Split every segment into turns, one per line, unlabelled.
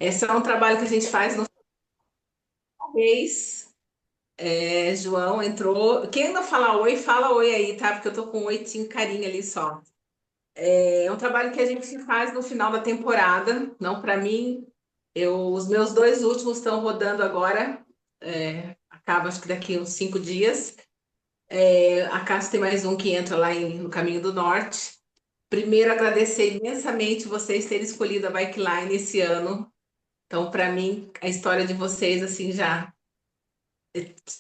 Esse é um trabalho que a gente faz no mês. João entrou. Quem não fala oi aí, tá? Porque eu tô com um oitinho carinho ali só. É um trabalho que a gente faz no final da temporada. Não para mim. Os meus dois últimos estão rodando agora. Acaba acho que daqui uns 5 dias. A Cássio tem mais um que entra lá no Caminho do Norte. Primeiro, agradecer imensamente vocês terem escolhido a Bikeline esse ano. Então, para mim, a história de vocês assim já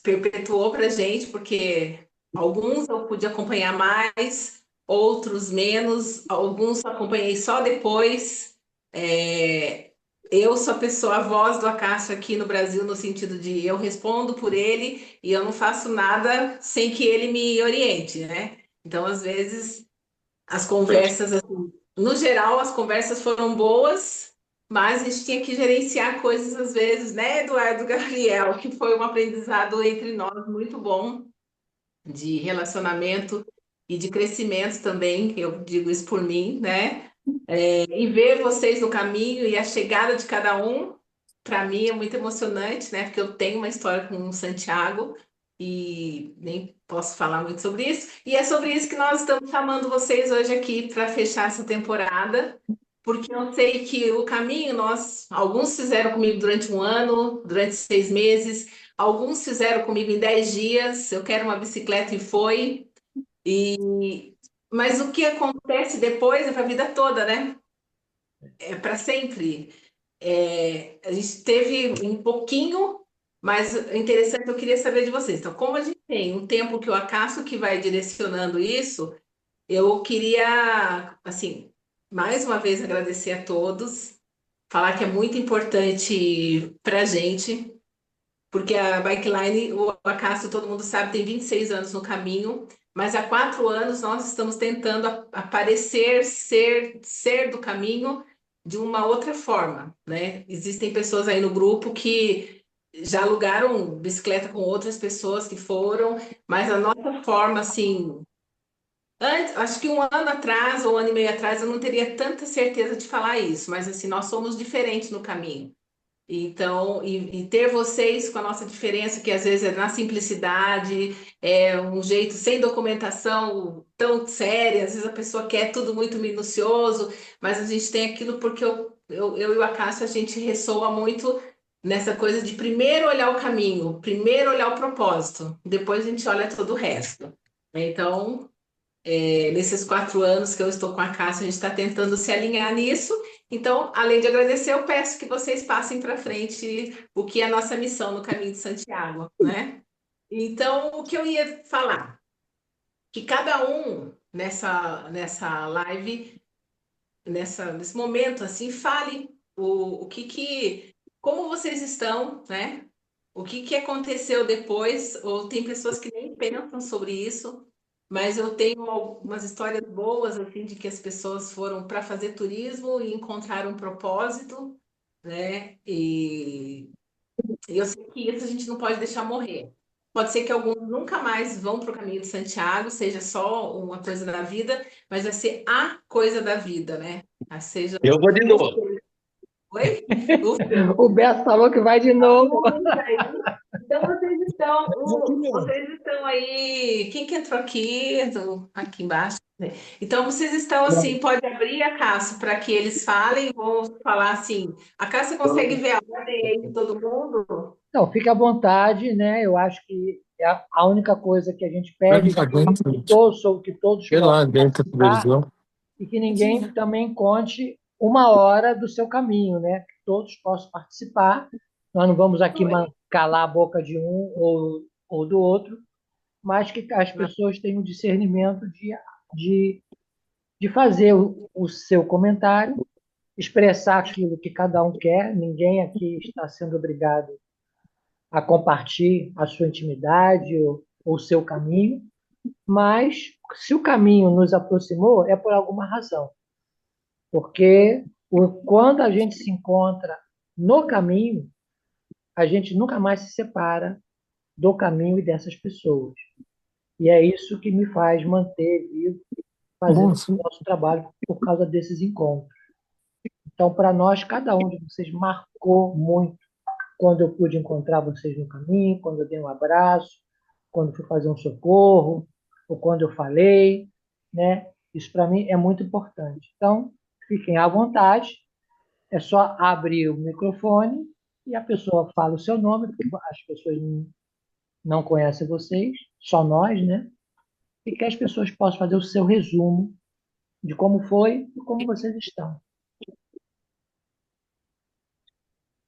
perpetuou para gente, porque alguns eu pude acompanhar mais, outros menos, alguns eu acompanhei só depois. É, eu sou a pessoa, a voz do Acácio aqui no Brasil, no sentido de eu respondo por ele e eu não faço nada sem que ele me oriente, né? Então, às vezes, as conversas, assim, no geral, as conversas foram boas, mas a gente tinha que gerenciar coisas às vezes, né, Eduardo Gabriel, que foi um aprendizado entre nós muito bom de relacionamento e de crescimento também, eu digo isso por mim, né? E ver vocês no caminho e a chegada de cada um, para mim é muito emocionante, né? Porque eu tenho uma história com o Santiago e nem posso falar muito sobre isso. E é sobre isso que nós estamos chamando vocês hoje aqui para fechar essa temporada, porque eu sei que o caminho alguns fizeram comigo durante um ano, durante 6 meses, alguns fizeram comigo em 10 dias. Eu quero uma bicicleta e foi. Mas o que acontece depois é para a vida toda, né? É para sempre. A gente teve um pouquinho, mas o interessante eu queria saber de vocês. Então, como a gente tem um tempo que o acaso que vai direcionando isso, eu queria, assim, mais uma vez agradecer a todos, falar que é muito importante para a gente, porque a Bikeline, o Acácio, todo mundo sabe, tem 26 anos no caminho, mas há 4 anos nós estamos tentando aparecer, ser do caminho de uma outra forma, né? Existem pessoas aí no grupo que já alugaram bicicleta com outras pessoas que foram, mas a nossa forma, assim, antes, acho que um ano atrás ou um ano e meio atrás eu não teria tanta certeza de falar isso, mas assim, nós somos diferentes no caminho. Então, e ter vocês com a nossa diferença, que às vezes é na simplicidade, é um jeito sem documentação tão séria, às vezes a pessoa quer tudo muito minucioso, mas a gente tem aquilo porque eu e o Acácio, a gente ressoa muito nessa coisa de primeiro olhar o caminho, primeiro olhar o propósito, depois a gente olha todo o resto. Então, nesses 4 anos que eu estou com a Cássia, a gente está tentando se alinhar nisso. Então, além de agradecer, eu peço que vocês passem para frente o que é a nossa missão no Caminho de Santiago, né? Então, o que eu ia falar, que cada um nessa live, nesse momento, assim, fale como vocês estão, né? O que aconteceu depois, ou tem pessoas que nem pensam sobre isso, mas eu tenho algumas histórias boas, assim, de que as pessoas foram para fazer turismo e encontraram um propósito, né? E eu sei que isso a gente não pode deixar morrer. Pode ser que alguns nunca mais vão para o caminho de Santiago, seja só uma coisa da vida, mas vai ser a coisa da vida, né? Seja
Eu vou de
o
novo.
Oi?
O Beto falou que vai de novo.
Então
Eu vou de novo.
vocês estão aí. Quem que entrou aqui? Aqui embaixo, né? Então vocês estão assim, pode abrir a Cássio para que eles falem, vou falar assim. A Cássio consegue ver a ordem aí de todo mundo?
Não, fique à vontade, né? Eu acho que é a única coisa que a gente
Eu
pede
não aguento.
que todos
Sei lá,
possam
dentro da
participar
televisão.
e que ninguém também conte uma hora do seu caminho, né? Que todos possam participar. Nós não vamos aqui calar a boca de um ou do outro, mas que as pessoas tenham discernimento de, de fazer o seu comentário, expressar aquilo que cada um quer. Ninguém aqui está sendo obrigado a compartilhar a sua intimidade ou o seu caminho, mas se o caminho nos aproximou, é por alguma razão, porque quando a gente se encontra no caminho, a gente nunca mais se separa do caminho e dessas pessoas. E é isso que me faz manter vivo, fazendo
Nossa.
o nosso trabalho por causa desses encontros. Então, para nós, cada um de vocês marcou muito quando eu pude encontrar vocês no caminho, quando eu dei um abraço, quando fui fazer um socorro, ou quando eu falei, né? Isso para mim é muito importante. Então, fiquem à vontade, é só abrir o microfone e a pessoa fala o seu nome, porque as pessoas não conhecem vocês, só nós, né? E que as pessoas possam fazer o seu resumo de como foi e como vocês estão.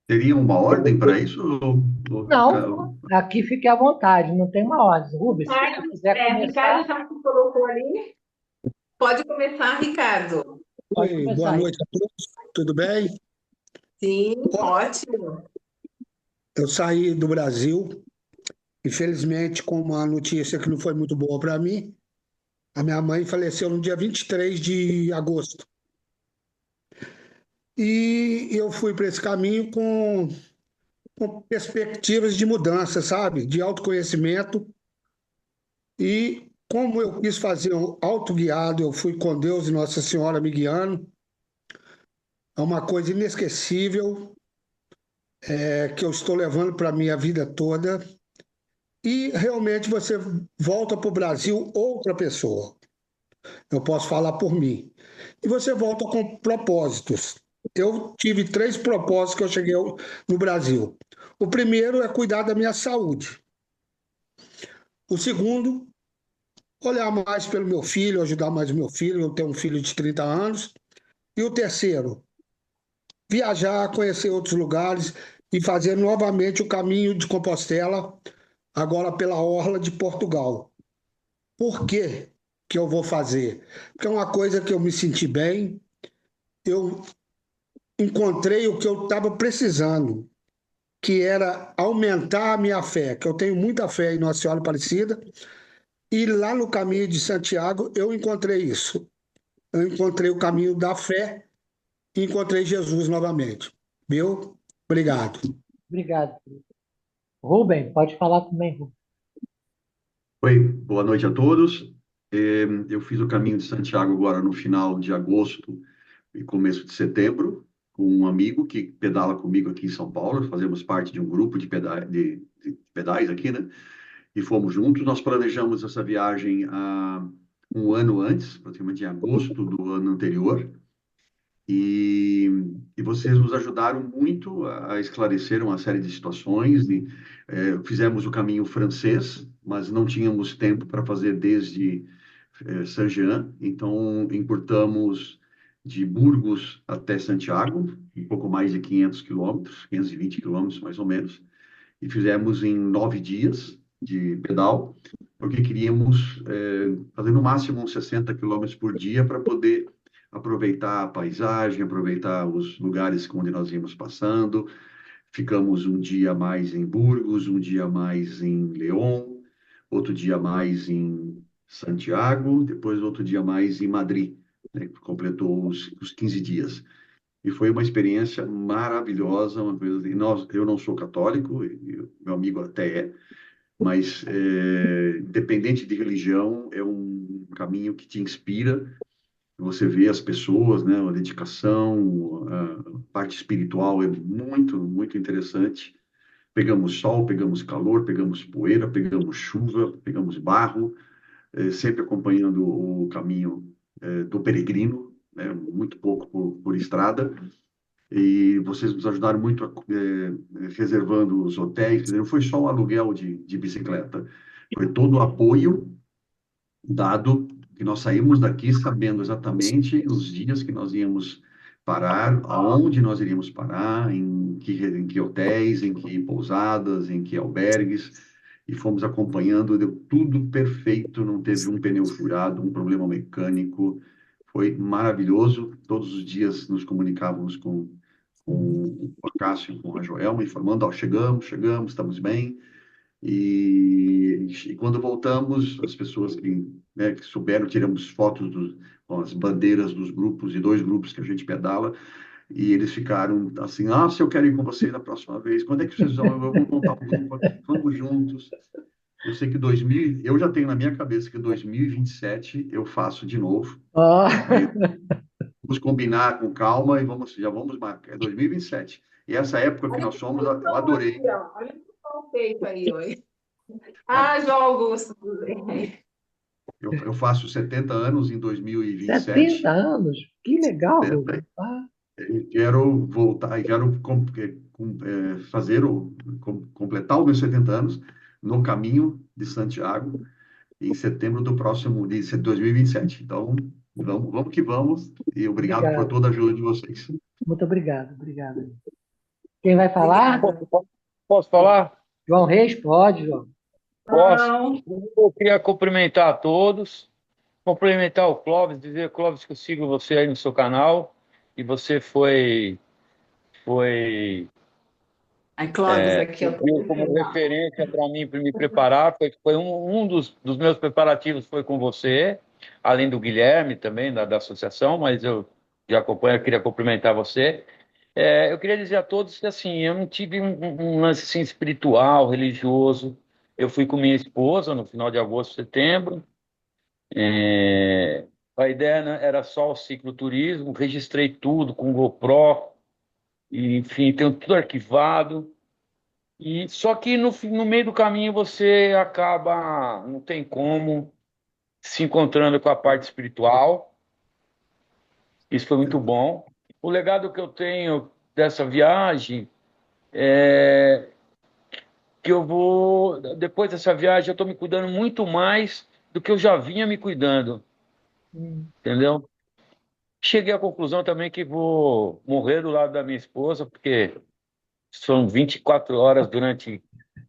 Teria uma ordem para isso?
Não, aqui fique à vontade, não tem uma ordem. Rubens, se você quiser
Ricardo
começar,
já se colocou ali. Pode começar, Ricardo.
pode
Oi, boa
começar aí.
noite a todos, tudo bem?
Sim,
Ó,
ótimo.
eu saí do Brasil, infelizmente, com uma notícia que não foi muito boa para mim. A minha mãe faleceu no dia 23 de agosto. E eu fui para esse caminho com perspectivas de mudança, sabe? De autoconhecimento. E como eu quis fazer um autoguiado, eu fui com Deus e Nossa Senhora me guiando. É uma coisa inesquecível, que eu estou levando para a minha vida toda. E realmente você volta para o Brasil outra pessoa. Eu posso falar por mim. E você volta com propósitos. Eu tive 3 propósitos que eu cheguei no Brasil. O primeiro é cuidar da minha saúde. O segundo, olhar mais pelo meu filho, ajudar mais o meu filho. Eu tenho um filho de 30 anos. E o terceiro, viajar, conhecer outros lugares e fazer novamente o caminho de Compostela, agora pela orla de Portugal. Por que que eu vou fazer? Porque é uma coisa que eu me senti bem, eu encontrei o que eu estava precisando, que era aumentar a minha fé, que eu tenho muita fé em Nossa Senhora Aparecida, e lá no caminho de Santiago eu encontrei isso. Eu encontrei o caminho da fé e encontrei Jesus novamente. Viu? Obrigado.
Obrigado. Rubem, pode falar também, Rubem.
Oi, boa noite a todos. Eu fiz o caminho de Santiago agora no final de agosto e começo de setembro, com um amigo que pedala comigo aqui em São Paulo. Fazemos parte de um grupo de pedais aqui, né? E fomos juntos. Nós planejamos essa viagem há um ano antes, praticamente em agosto do ano anterior. E, e vocês nos ajudaram muito a esclarecer uma série de situações. Fizemos o caminho francês, mas não tínhamos tempo para fazer desde Saint-Jean, então encurtamos de Burgos até Santiago, um pouco mais de 500 quilômetros, 520 quilômetros mais ou menos, e fizemos em 9 dias de pedal, porque queríamos fazer no máximo uns 60 quilômetros por dia para poder aproveitar a paisagem, aproveitar os lugares onde nós íamos passando. Ficamos um dia mais em Burgos, um dia mais em León, outro dia mais em Santiago, depois outro dia mais em Madrid, né? Completou os 15 dias. E foi uma experiência maravilhosa, uma coisa assim. Eu não sou católico, e meu amigo até é, mas independente de religião, é um caminho que te inspira. Você vê as pessoas, né, a dedicação, a parte espiritual é muito, muito interessante. Pegamos sol, pegamos calor, pegamos poeira, pegamos chuva, pegamos barro, sempre acompanhando o caminho do peregrino, né, muito pouco por estrada. E vocês nos ajudaram muito reservando os hotéis. Quer dizer, não foi só o aluguel de bicicleta, foi todo o apoio dado que nós saímos daqui sabendo exatamente os dias que nós íamos parar, aonde nós iríamos parar, em que hotéis, em que pousadas, em que albergues, e fomos acompanhando, deu tudo perfeito, não teve um pneu furado, um problema mecânico, foi maravilhoso. Todos os dias nos comunicávamos com o Cássio, com a Joelma, informando, ó, chegamos, estamos bem. E quando voltamos, as pessoas que souberam, tiramos fotos com as bandeiras dos grupos, e 2 grupos que a gente pedala, e eles ficaram assim, se eu quero ir com vocês na próxima vez, quando é que vocês vão? Eu vou montar um grupo aqui, vamos juntos. Eu sei que eu já tenho na minha cabeça que 2027 eu faço de novo.
Ah,
vamos combinar com calma e já vamos marcar. É 2027. E essa época que
Olha
nós
que
somos, eu
bonitão
adorei.
aqui, ó. Olha que bom feito aí, oi.
Ah,
Ah, João Augusto, tudo bem.
eu faço 70 anos em 2027.
70 anos? Que legal,
70.
Douglas. Ah,
E quero voltar, e quero fazer completar os meus 70 anos no caminho de Santiago em setembro do próximo, de 2027. Então, vamos que vamos. E obrigado por
obrigado.
toda a ajuda de vocês.
Muito obrigado, obrigado. Quem vai falar?
Obrigada.
Posso falar?
João Reis? Pode, João.
Posso.
Não.
Eu queria cumprimentar a todos, cumprimentar o Clóvis, dizer, Clóvis, que eu sigo você aí no seu canal e você foi
Ai, Clóvis, aqui, ó.
serviu como referência para mim, para me preparar. Foi um dos meus preparativos foi com você, além do Guilherme também, da associação, mas eu já acompanho, eu queria cumprimentar você. Eu queria dizer a todos que assim, eu não tive um lance assim, espiritual, religioso. Eu fui com minha esposa no final de agosto, setembro. A ideia, né, era só o cicloturismo, registrei tudo com GoPro, e, enfim, tenho tudo arquivado. E só que no meio do caminho você acaba, não tem como, se encontrando com a parte espiritual. Isso foi muito bom. O legado que eu tenho dessa viagem é que eu vou, depois dessa viagem, eu estou me cuidando muito mais do que eu já vinha me cuidando, entendeu? Cheguei à conclusão também que vou morrer do lado da minha esposa, porque são 24 horas durante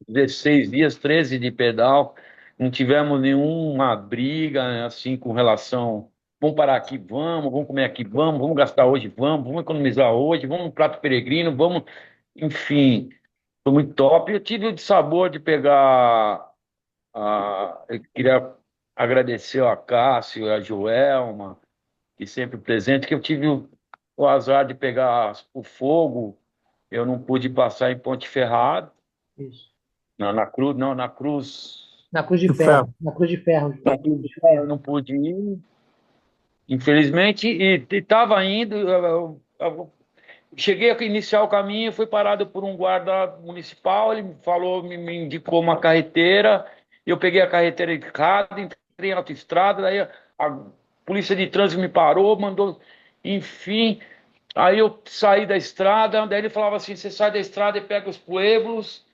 16 dias, 13 de pedal, não tivemos nenhuma briga, né, assim, com relação, vamos parar aqui, vamos comer aqui, vamos gastar hoje, vamos economizar hoje, vamos no prato peregrino, vamos, enfim, foi muito top. Eu tive o sabor de pegar. Eu queria agradecer a Cássio e a Joelma, que sempre presente, que eu tive o azar de pegar o fogo. Eu não pude passar em Ponte Ferrada,
Isso.
na Cruz, não, na Cruz.
Na Cruz de
Do
Ferro.
Ferro.
Na Cruz de Ferro.
Na Cruz de Ferro eu não pude ir, infelizmente, e estava indo. Eu cheguei a iniciar o caminho, fui parado por um guarda municipal, ele me falou, me indicou uma carreteira, eu peguei a carreteira errada, entrei em autoestrada, daí a polícia de trânsito me parou, mandou, enfim, aí eu saí da estrada, daí ele falava assim, você sai da estrada e pega os pueblos,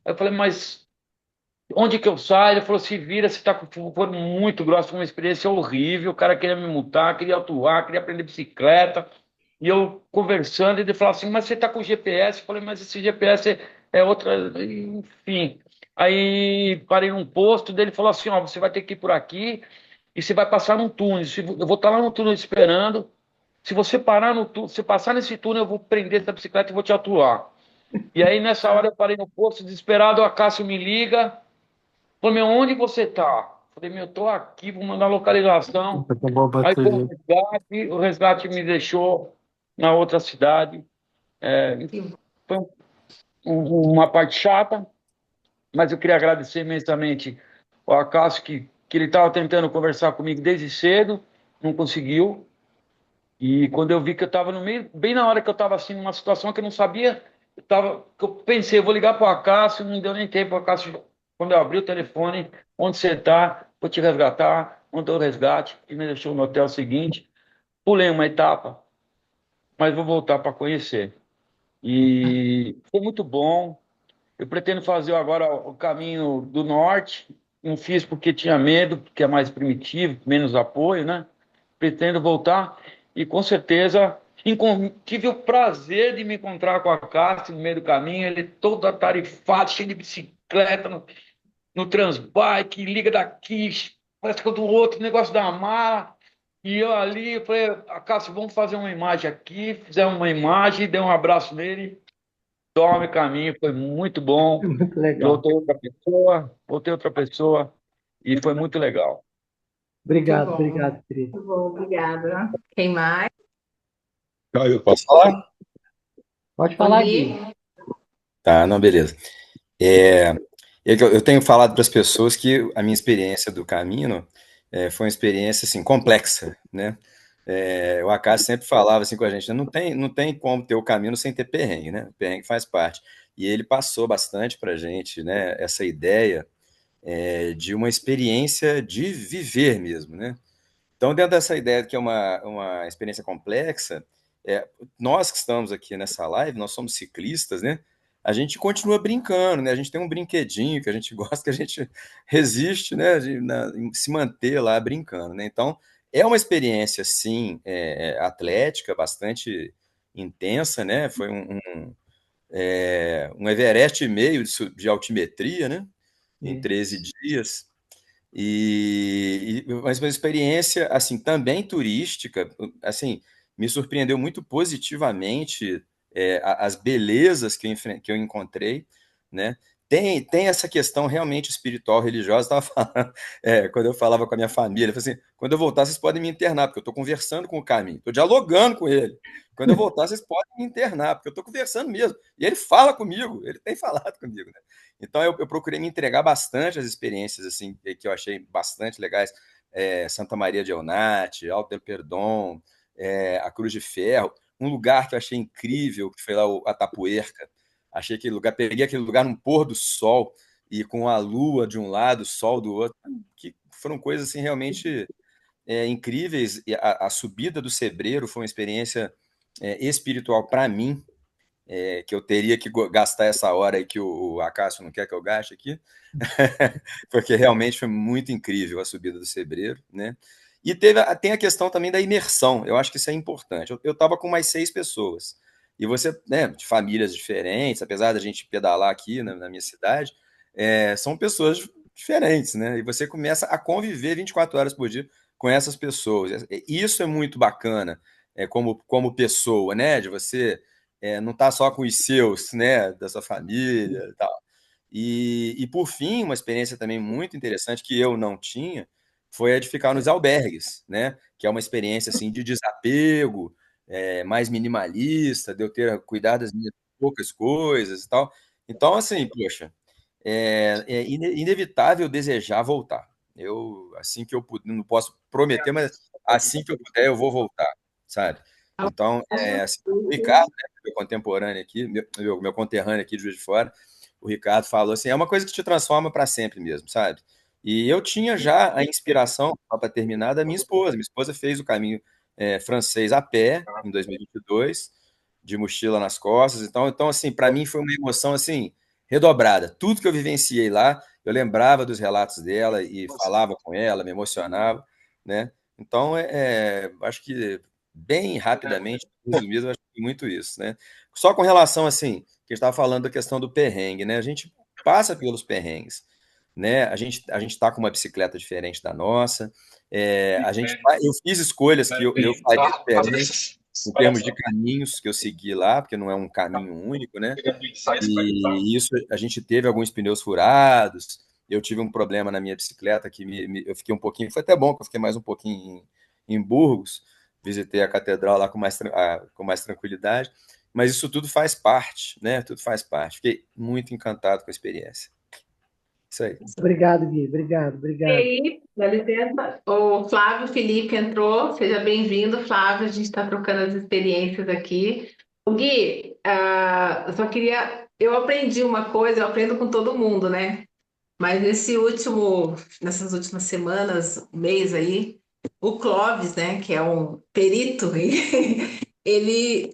aí eu falei, mas onde que eu saio? Ele falou, se vira, você tá com foi muito grosso, foi uma experiência horrível, o cara queria me multar, queria atuar, queria aprender bicicleta, e eu conversando, ele falou assim, mas você tá com GPS? Eu falei, mas esse GPS é outra, enfim. Aí parei num posto, dele falou assim, ó, você vai ter que ir por aqui, e você vai passar num túnel, eu vou estar lá no túnel esperando, se você parar no túnel, se passar nesse túnel, eu vou prender essa bicicleta e vou te atuar. E aí, nessa hora, eu parei no posto, desesperado, a Cássio me liga, falou, meu, onde você tá? Falei, meu, eu tô aqui, vou mandar a localização. Aí foi o resgate me deixou na outra cidade. Foi uma parte chata, mas eu queria agradecer imensamente ao Acácio, que ele estava tentando conversar comigo desde cedo, não conseguiu. E quando eu vi que eu estava no meio, bem na hora que eu estava assim, numa situação que eu não sabia, que eu pensei, eu vou ligar para o Acácio, não deu nem tempo, o Acácio, quando eu abri o telefone, onde você está, vou te resgatar, mandou o resgate, e me deixou no hotel seguinte, pulei uma etapa, mas vou voltar para conhecer. E foi muito bom. Eu pretendo fazer agora o caminho do norte, não fiz porque tinha medo, porque é mais primitivo, menos apoio, né? Pretendo voltar e com certeza tive o prazer de me encontrar com a Cássia no meio do caminho, ele todo atarefado, cheio de bicicleta no Transbike, liga daqui, parece que eu do outro, negócio da mala. E eu ali, eu falei, Cássio, vamos fazer uma imagem aqui, fizemos uma imagem, dei um abraço nele, tome caminho, foi muito bom.
Muito legal.
Voltei outra pessoa, e foi muito legal.
Muito
Obrigado,
bom.
obrigado, querido.
Muito bom, obrigada. Quem mais?
Eu posso falar?
Pode falar,
Gui?
Gui.
Tá, não, beleza. É, eu tenho falado para as pessoas que a minha experiência do caminho foi uma experiência assim complexa, né? O Acácio sempre falava assim com a gente, né, não tem como ter o caminho sem ter perrengue, né? O perrengue faz parte. E ele passou bastante para a gente, né, essa ideia de uma experiência de viver mesmo, né? Então, dentro dessa ideia de que é uma experiência complexa, é, nós que estamos aqui nessa live, nós somos ciclistas, né? A gente continua brincando, né? A gente tem um brinquedinho que a gente gosta, que a gente resiste, né? Em se manter lá brincando, né? Então, é uma experiência, sim, atlética, bastante intensa, né? Foi um Everest e meio de altimetria, né? Em 13 dias. Mas uma experiência assim também turística, assim, me surpreendeu muito positivamente as belezas que eu encontrei, né? Tem essa questão realmente espiritual, religiosa. Estava falando, quando eu falava com a minha família, eu falei assim, quando eu voltar, vocês podem me internar, porque eu estou conversando com o caminho, estou dialogando com ele. Quando eu voltar, vocês podem me internar, porque eu estou conversando mesmo. E ele fala comigo, ele tem falado comigo, né? Então eu procurei me entregar bastante às experiências assim que eu achei bastante legais. Santa Maria de Elnate, Alto del Perdón, a Cruz de Ferro. Um lugar que eu achei incrível, que foi lá a Tapuerca. Achei aquele lugar, peguei aquele lugar num pôr do sol e com a lua de um lado, o sol do outro, que foram coisas assim realmente incríveis. E a subida do Cebreiro foi uma experiência espiritual para mim, que eu teria que gastar essa hora aí que o Acácio não quer que eu gaste aqui, porque realmente foi muito incrível a subida do Cebreiro, né? E tem a questão também da imersão, eu acho que isso é importante. Eu estava com mais 6 pessoas, e você, né, de famílias diferentes, apesar da gente pedalar aqui na minha cidade, são pessoas diferentes, né? E você começa a conviver 24 horas por dia com essas pessoas. Isso é muito bacana, como pessoa, né? De você não tá só com os seus, né, da sua família e tal. E por fim, uma experiência também muito interessante que eu não tinha foi a de ficar nos albergues, né, que é uma experiência assim de desapego, mais minimalista, de eu ter cuidado das minhas poucas coisas e tal. Então, assim, poxa, é inevitável desejar voltar. Eu, assim que eu puder, não posso prometer, mas assim que eu puder, eu vou voltar, sabe? Então, assim, o Ricardo, né, meu contemporâneo aqui, meu conterrâneo aqui de Juiz de Fora, o Ricardo falou assim, é uma coisa que te transforma para sempre mesmo, sabe? E eu tinha já a inspiração, para terminar, da minha esposa. Minha esposa fez o caminho francês a pé, em 2022, de mochila nas costas. Então assim, para mim foi uma emoção assim redobrada. Tudo que eu vivenciei lá, eu lembrava dos relatos dela e falava com ela, me emocionava, né? Então, acho que bem rapidamente, resumido, eu acho que muito isso, né? Só com relação, assim, que a gente estava falando da questão do perrengue, né? A gente passa pelos perrengues, né? A gente está com uma bicicleta diferente da nossa, eu fiz escolhas que eu faria diferente em termos de caminhos que eu segui lá, porque não é um caminho único, né? E isso, a gente teve alguns pneus furados, eu tive um problema na minha bicicleta que eu fiquei um pouquinho, foi até bom que eu fiquei mais um pouquinho em Burgos, visitei a catedral lá com mais tranquilidade, mas isso tudo faz parte, né? Tudo faz parte. Fiquei muito encantado com a experiência. Isso aí.
Obrigado, Gui. Obrigado,
E
obrigado.
aí, dá licença, o Flávio Felipe entrou, seja bem-vindo, Flávio, a gente está trocando as experiências aqui. O Gui, eu aprendi uma coisa, eu aprendo com todo mundo, né? Mas nessas últimas semanas, mês aí, o Clóvis, né, que é um perito, ele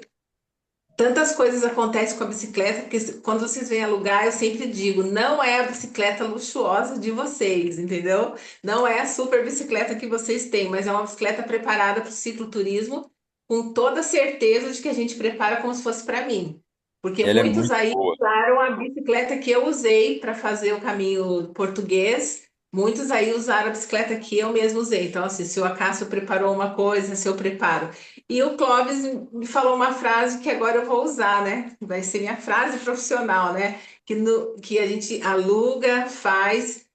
tantas coisas acontecem com a bicicleta, porque quando vocês vêm alugar, eu sempre digo, não é a bicicleta luxuosa de vocês, entendeu? Não é a super bicicleta que vocês têm, mas é uma bicicleta preparada para o cicloturismo, com toda certeza de que a gente prepara como se fosse para mim. Porque
Ela é
muitos
muito
aí
boa.
usaram a bicicleta que eu usei para fazer o caminho português, muitos aí usaram a bicicleta que eu mesmo usei. Então, assim, se o Acácio preparou uma coisa, se eu preparo. E o Clóvis me falou uma frase que agora eu vou usar, né? Vai ser minha frase profissional, né? Que a gente aluga, faz.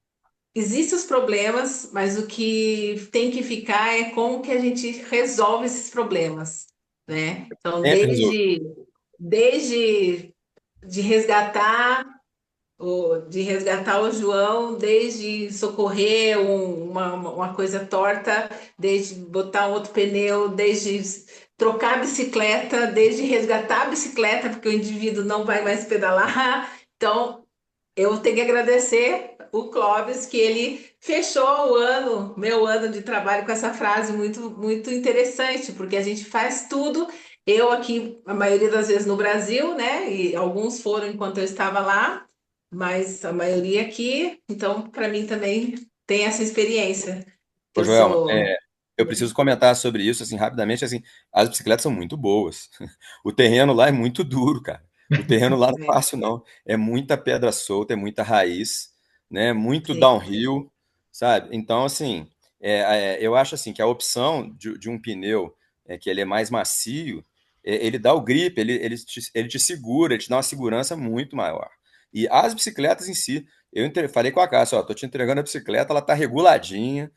Existem os problemas, mas o que tem que ficar é como que a gente resolve esses problemas, né? Então,
Sempre resolve.
desde de resgatar de resgatar o João, desde socorrer uma coisa torta, desde botar um outro pneu, desde trocar a bicicleta, desde resgatar a bicicleta, porque o indivíduo não vai mais pedalar. Então, eu tenho que agradecer o Clóvis, que ele fechou o ano, meu ano de trabalho, com essa frase muito, muito interessante, porque a gente faz tudo. Eu aqui, a maioria das vezes no Brasil, né? E alguns foram enquanto eu estava lá, mas a maioria aqui. Então, para mim também tem essa experiência. Que
Ô,
eu
Joelma,
sou.
eu preciso comentar sobre isso, assim, rapidamente, assim, as bicicletas são muito boas. O terreno lá é muito duro, cara. O terreno lá não é
É,
fácil, não. É muita pedra solta, é muita raiz, né? Muito
sim.
downhill, sabe? Então, assim, eu acho assim que a opção de um pneu que ele é mais macio, ele dá o grip, ele te segura, ele te dá uma segurança muito maior. E as bicicletas em si, falei com a Cássia, ó, tô te entregando a bicicleta, ela tá reguladinha,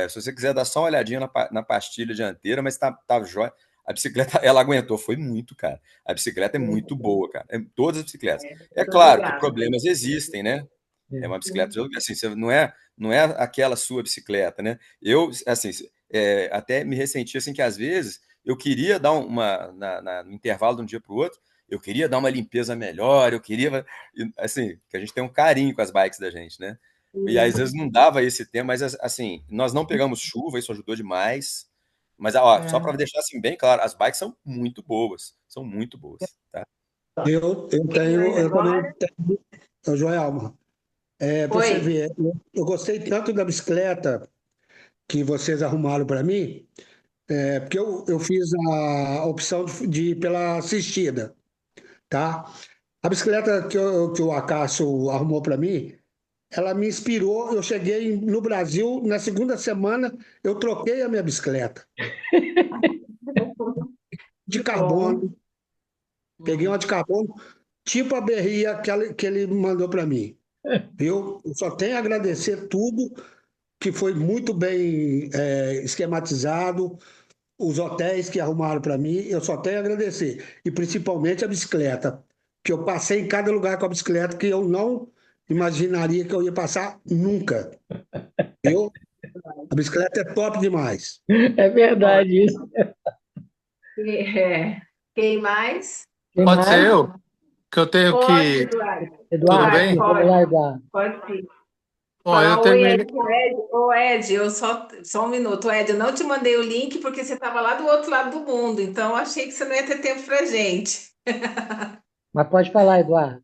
se você quiser dar só uma olhadinha na pastilha dianteira, mas tá jóia. A bicicleta, ela aguentou, foi muito, cara. A bicicleta é muito boa, cara. Todas as bicicletas. É
Muito
claro que
obrigada.
problemas existem, né? É uma bicicleta,
Sim.
assim, não é aquela sua bicicleta, né? Eu, assim, até me ressenti, assim, que às vezes eu queria dar no intervalo de um dia para o outro, eu queria dar uma limpeza melhor, eu queria, assim, que a gente tem um carinho com as bikes da gente, né? E às vezes não dava esse tempo, mas assim, nós não pegamos chuva, isso ajudou demais. Mas ó, só para
É.
deixar assim bem claro, as bikes são muito boas, tá?
Eu
Quem mais
tenho, eu também
agora?
tenho, ô, Joelma, para você
Oi.
ver, eu gostei tanto da bicicleta que vocês arrumaram para mim, porque eu fiz a opção de ir pela assistida, tá? A bicicleta que o Acácio arrumou para mim, ela me inspirou. Eu cheguei no Brasil, na segunda semana, eu troquei a minha bicicleta de
Que bom.
carbono, peguei uma
Hum.
de carbono, tipo a berria que ele mandou para mim, viu? Eu só tenho a agradecer tudo, que foi muito bem esquematizado, os hotéis que arrumaram para mim, eu só tenho a agradecer. E principalmente a bicicleta, que eu passei em cada lugar com a bicicleta que eu não imaginaria que eu ia passar nunca, viu? A bicicleta é top demais.
É verdade
Olha,
isso.
quem mais?
Tem
Pode ser
mais?
eu, que eu tenho
Pode,
que.
Eduardo.
Tudo
Eduardo,
Eduardo,
bem?
vamos
pode.
lá, Eduardo.
Pode sim.
Bom, eu
Falar oi,
terminei.
Ed. Ed, ô, Ed, eu só um minuto. Ed, eu não te mandei o link porque você estava lá do outro lado do mundo, então eu achei que você não ia ter tempo pra gente.
Mas pode falar, Eduardo.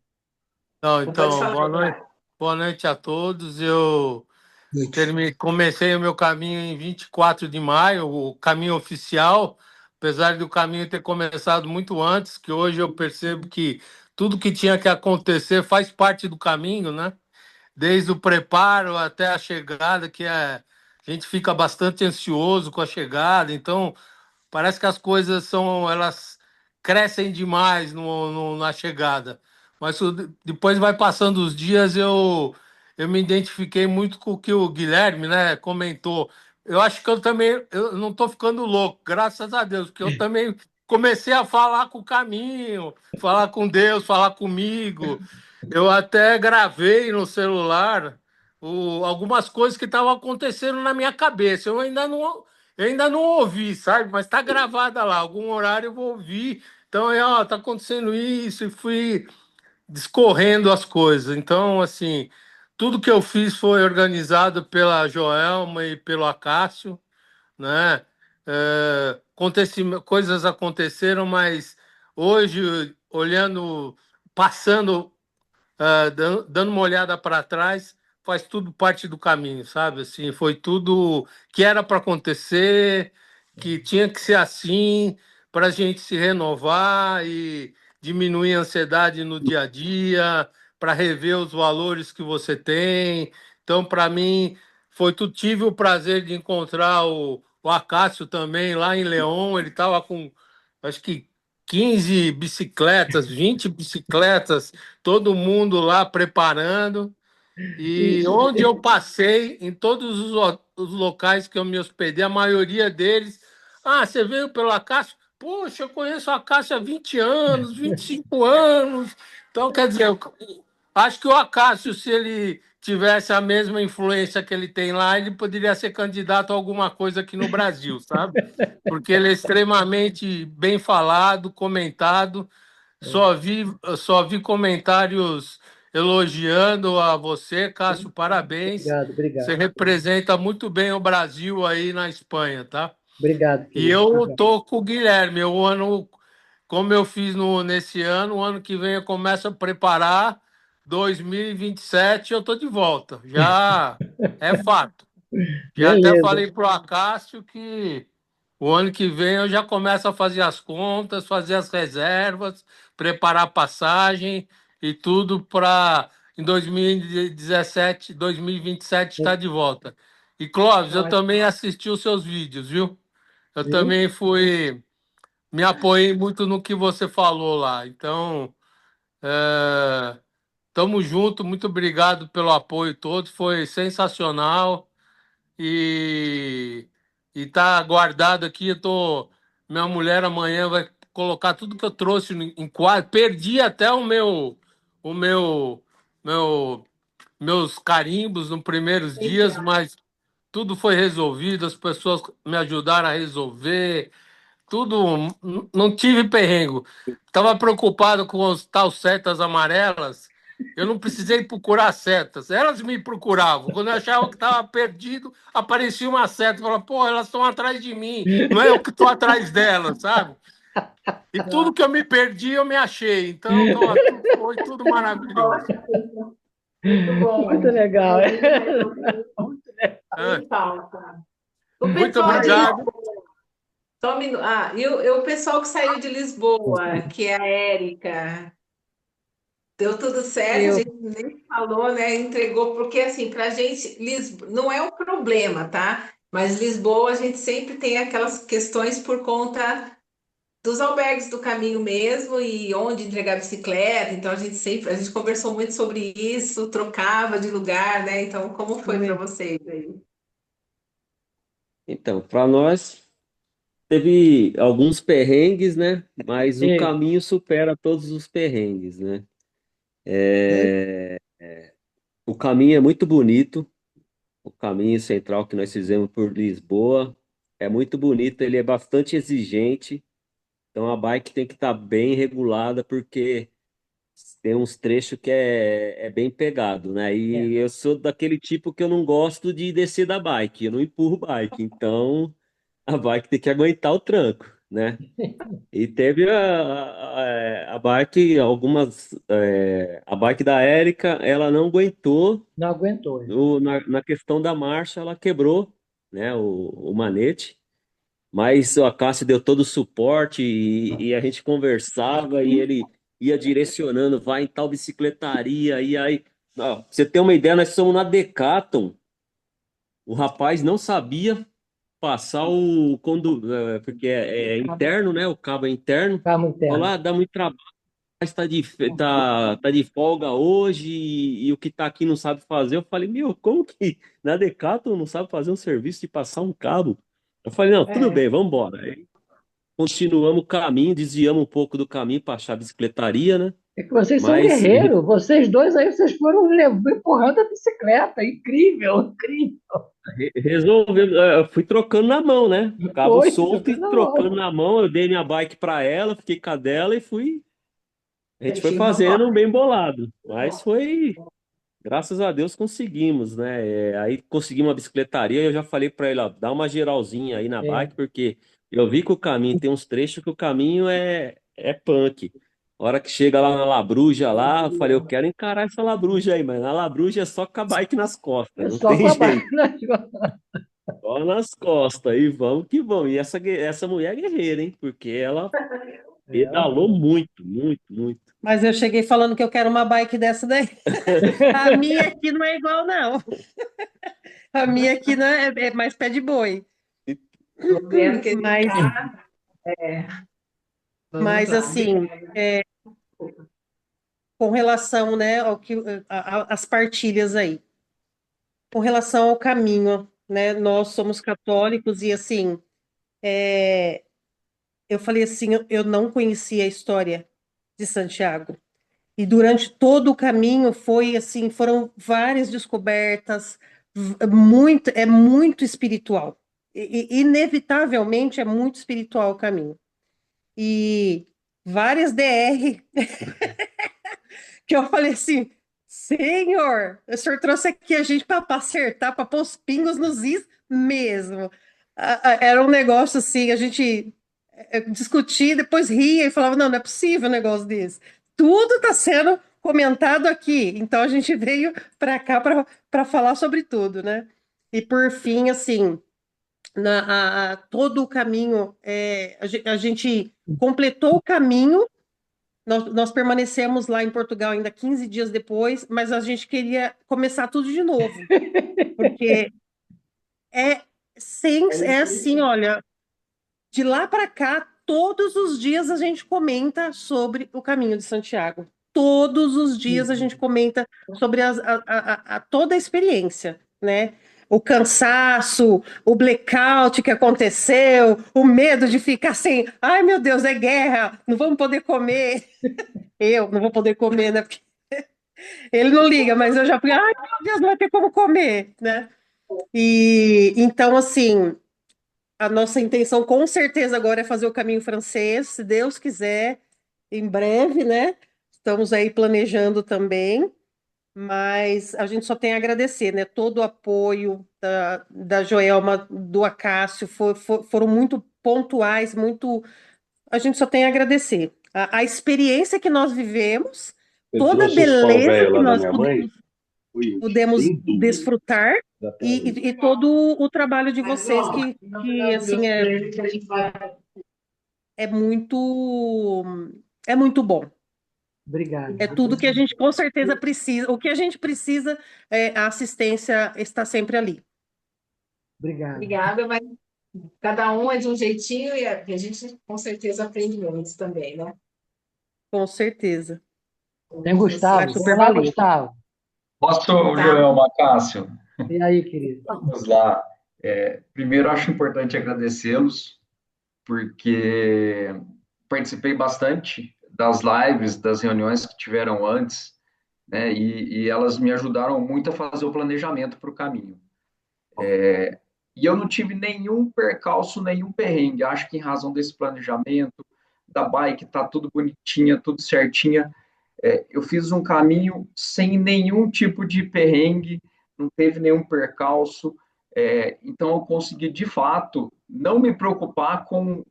Não,
Pode
então,
falar, Eduardo.
boa noite a todos. Eu comecei o meu caminho em 24 de maio, o caminho oficial, apesar do caminho ter começado muito antes, que hoje eu percebo que tudo que tinha que acontecer faz parte do caminho, né? Desde o preparo até a chegada, a gente fica bastante ansioso com a chegada, então parece que as coisas elas crescem demais na chegada. Mas depois vai passando os dias, eu me identifiquei muito com o que o Guilherme, né, comentou. Eu acho que eu não estou ficando louco, graças a Deus, porque eu também comecei a falar com o caminho, falar com Deus, falar comigo. Eu até gravei no celular algumas coisas que estavam acontecendo na minha cabeça. Eu ainda não ouvi, sabe? Mas está gravada lá. Algum horário eu vou ouvir. Então, ó, tá acontecendo isso, e fui discorrendo as coisas. Então, assim, tudo que eu fiz foi organizado pela Joelma e pelo Acácio, né? Coisas aconteceram, mas hoje, olhando, passando dando uma olhada para trás, faz tudo parte do caminho, sabe? Assim, foi tudo que era para acontecer, que tinha que ser assim, para a gente se renovar e diminuir a ansiedade no dia a dia, para rever os valores que você tem. Então, para mim, foi tudo. Tive o prazer de encontrar o Acácio também lá em León. Ele estava com, acho que 15 bicicletas, 20 bicicletas, todo mundo lá preparando. E
Isso.
onde eu passei, em todos os locais que eu me hospedei, a maioria deles. Ah, você veio pelo Acácio? Poxa, eu conheço a Acácio há 20 anos, 25 anos. Então, quer dizer, Acho que o Acácio, se ele tivesse a mesma influência que ele tem lá, ele poderia ser candidato a alguma coisa aqui no Brasil, sabe? Porque ele é extremamente bem falado, comentado. Só vi comentários elogiando a você, Cássio, parabéns.
Obrigado,
Você
obrigado.
representa muito bem o Brasil aí na Espanha, tá?
Obrigado,
E
querido.
eu
Obrigado.
tô com o Guilherme. Como eu fiz nesse ano, o ano que vem eu começo a preparar. 2027 eu tô de volta. Já é fato. Já até
Beleza.
falei pro Acácio que o ano que vem eu já começo a fazer as contas, fazer as reservas, preparar passagem e tudo para em 2017, 2027 estar de volta. E Clóvis, eu também assisti os seus vídeos, viu? Eu
Viu?
também me apoiei muito no que você falou lá. Então, estamos juntos, muito obrigado pelo apoio todo, foi sensacional e tá guardado aqui. Minha mulher amanhã vai colocar tudo que eu trouxe em quadro. Perdi até o meu, meus carimbos nos primeiros dias, mas tudo foi resolvido. As pessoas me ajudaram a resolver. Tudo, não tive perrengo. Estava preocupado com as tal setas amarelas. Eu não precisei procurar setas. Elas me procuravam. Quando eu achava que estava perdido, aparecia uma seta. Eu falava, pô, elas estão atrás de mim. Não é eu que estou atrás delas, sabe? E tudo que eu me perdi, eu me achei. Então, foi tudo maravilhoso.
Muito bom.
Muito legal.
É,
Falta. O
muito
pessoal de
obrigado.
Só um minuto. E o pessoal que saiu de Lisboa, que é a Érica, deu tudo certo, a
Eu,
gente nem falou, né? Entregou, porque assim, pra gente, não é um problema, tá? Mas Lisboa, a gente sempre tem aquelas questões por conta dos albergues do caminho mesmo e onde entregar a bicicleta. Então a gente conversou muito sobre isso, trocava de lugar, né? Então, como foi para vocês aí?
Então, para nós teve alguns perrengues, né? Mas o
e-
caminho supera todos os perrengues, né? É, o caminho é muito bonito, o caminho central que nós fizemos por Lisboa é muito bonito, ele é bastante exigente, então a bike tem que estar bem regulada porque tem uns trechos que é bem pegado, né?
é.
E eu sou daquele tipo que eu não gosto de descer da bike, eu não empurro bike, então a bike tem que aguentar o tranco, né? E teve a bike, a bike da Érica, ela não aguentou,
Não aguentou.
na questão da marcha, ela quebrou, né, o manete, mas a Cássia deu todo o suporte e a gente conversava e ele ia direcionando, vai em tal bicicletaria, e aí, ó, pra você ter uma ideia, nós somos na Decathlon, o rapaz não sabia passar porque é interno, né? O cabo é interno.
Carro interno.
Falou, dá muito trabalho, mas tá de folga hoje e o que tá aqui não sabe fazer. Eu falei, meu, como que na Decathlon não sabe fazer um serviço de passar um cabo? Eu falei, não, tudo
É.
bem, vamos embora. Aí continuamos o caminho, desviamos um pouco do caminho para achar a bicicletaria, né?
É que vocês são
Mas
guerreiros. Vocês dois aí, vocês foram empurrando a bicicleta. Incrível, incrível.
resolvemos, eu fui trocando na mão, né? Cabo
Foi,
solto e
trocando a
trocando
mão.
na mão. Eu dei minha bike para ela, fiquei com a dela e fui. A gente foi
Certinho,
fazendo
vamos
bem bolado, mas foi, graças a Deus conseguimos, né? Aí conseguimos uma bicicletaria, eu já falei para ele, ó, dá uma geralzinha aí na
É.
bike, porque eu vi que o caminho tem uns trechos que o caminho é punk. A hora que chega lá na Labruja lá, eu falei, eu quero encarar essa Labruja aí, mas na Labruja é só com a bike nas costas,
É
não
só
tem
com a
jeito.
máquina.
Só nas costas, e vamos que vamos. E essa mulher é guerreira, hein? Porque ela pedalou muito, muito, muito.
Mas eu cheguei falando que eu quero uma bike dessa daí. A minha aqui não é igual, não. A minha aqui não é mais pé de boi.
Tô vendo que ele
Mas,
tá. É, vamos
mas
lá.
assim, com relação, né, ao que as partilhas aí, com relação ao caminho, né, nós somos católicos e assim, eu falei assim, eu não conhecia a história de Santiago. E durante todo o caminho foi assim, foram várias descobertas, é muito espiritual. Inevitavelmente é muito espiritual o caminho. E várias DR que eu falei assim, Senhor, o senhor trouxe aqui a gente para acertar, para pôr os pingos nos is mesmo. Era um negócio assim, a gente discutia, depois ria e falava, não, não é possível um negócio desse. Tudo está sendo comentado aqui, então a gente veio para cá para falar sobre tudo, né? E por fim, assim, todo o caminho, a gente completou o caminho. Nós permanecemos lá em Portugal ainda 15 dias depois, mas a gente queria começar tudo de novo, porque é, é assim, olha, de lá para cá, todos os dias a gente comenta sobre o caminho de Santiago. Todos os dias a gente comenta sobre toda a experiência, né? O cansaço, o blackout que aconteceu, o medo de ficar sem. Ai, meu Deus, é guerra, não vamos poder comer. Eu não vou poder comer, né? Porque ele não liga, mas eu já fui, ai, meu Deus, não vai ter como comer, né? E então, assim, a nossa intenção com certeza agora é fazer o caminho francês, se Deus quiser, em breve, né? Estamos aí planejando também, mas a gente só tem a agradecer, né? Todo o apoio da Joelma, do Acácio, foram muito pontuais, muito. A gente só tem a agradecer. A experiência que nós vivemos,
Eu
toda a
trouxe os pão
beleza
velho
que
lá da
nós
minha mãe. Ui,
pudemos
sem dúvida.
desfrutar
Já tá
e,
aí.
e todo o trabalho de
Mas,
vocês
ó,
que assim é muito é muito bom.
Obrigado.
É tudo que a gente com certeza precisa. O que a gente precisa, a assistência está sempre ali.
Obrigado.
Obrigada, mas cada um é de um jeitinho e a gente com certeza aprende muito também, né?
Com certeza.
Tem Gustavo.
Super
Vamos lá,
valeu.
Gustavo.
Posso,
Tá.
Joel Macácio?
E aí, querido?
Vamos lá. Primeiro, acho importante agradecê-los, porque participei bastante das lives, das reuniões que tiveram antes, né? E elas me ajudaram muito a fazer o planejamento para o caminho. E eu não tive nenhum percalço, nenhum perrengue. Acho que em razão desse planejamento, da bike, tá tudo bonitinha, tudo certinha. Eu fiz um caminho sem nenhum tipo de perrengue, não teve nenhum percalço, então eu consegui, de fato, não me preocupar com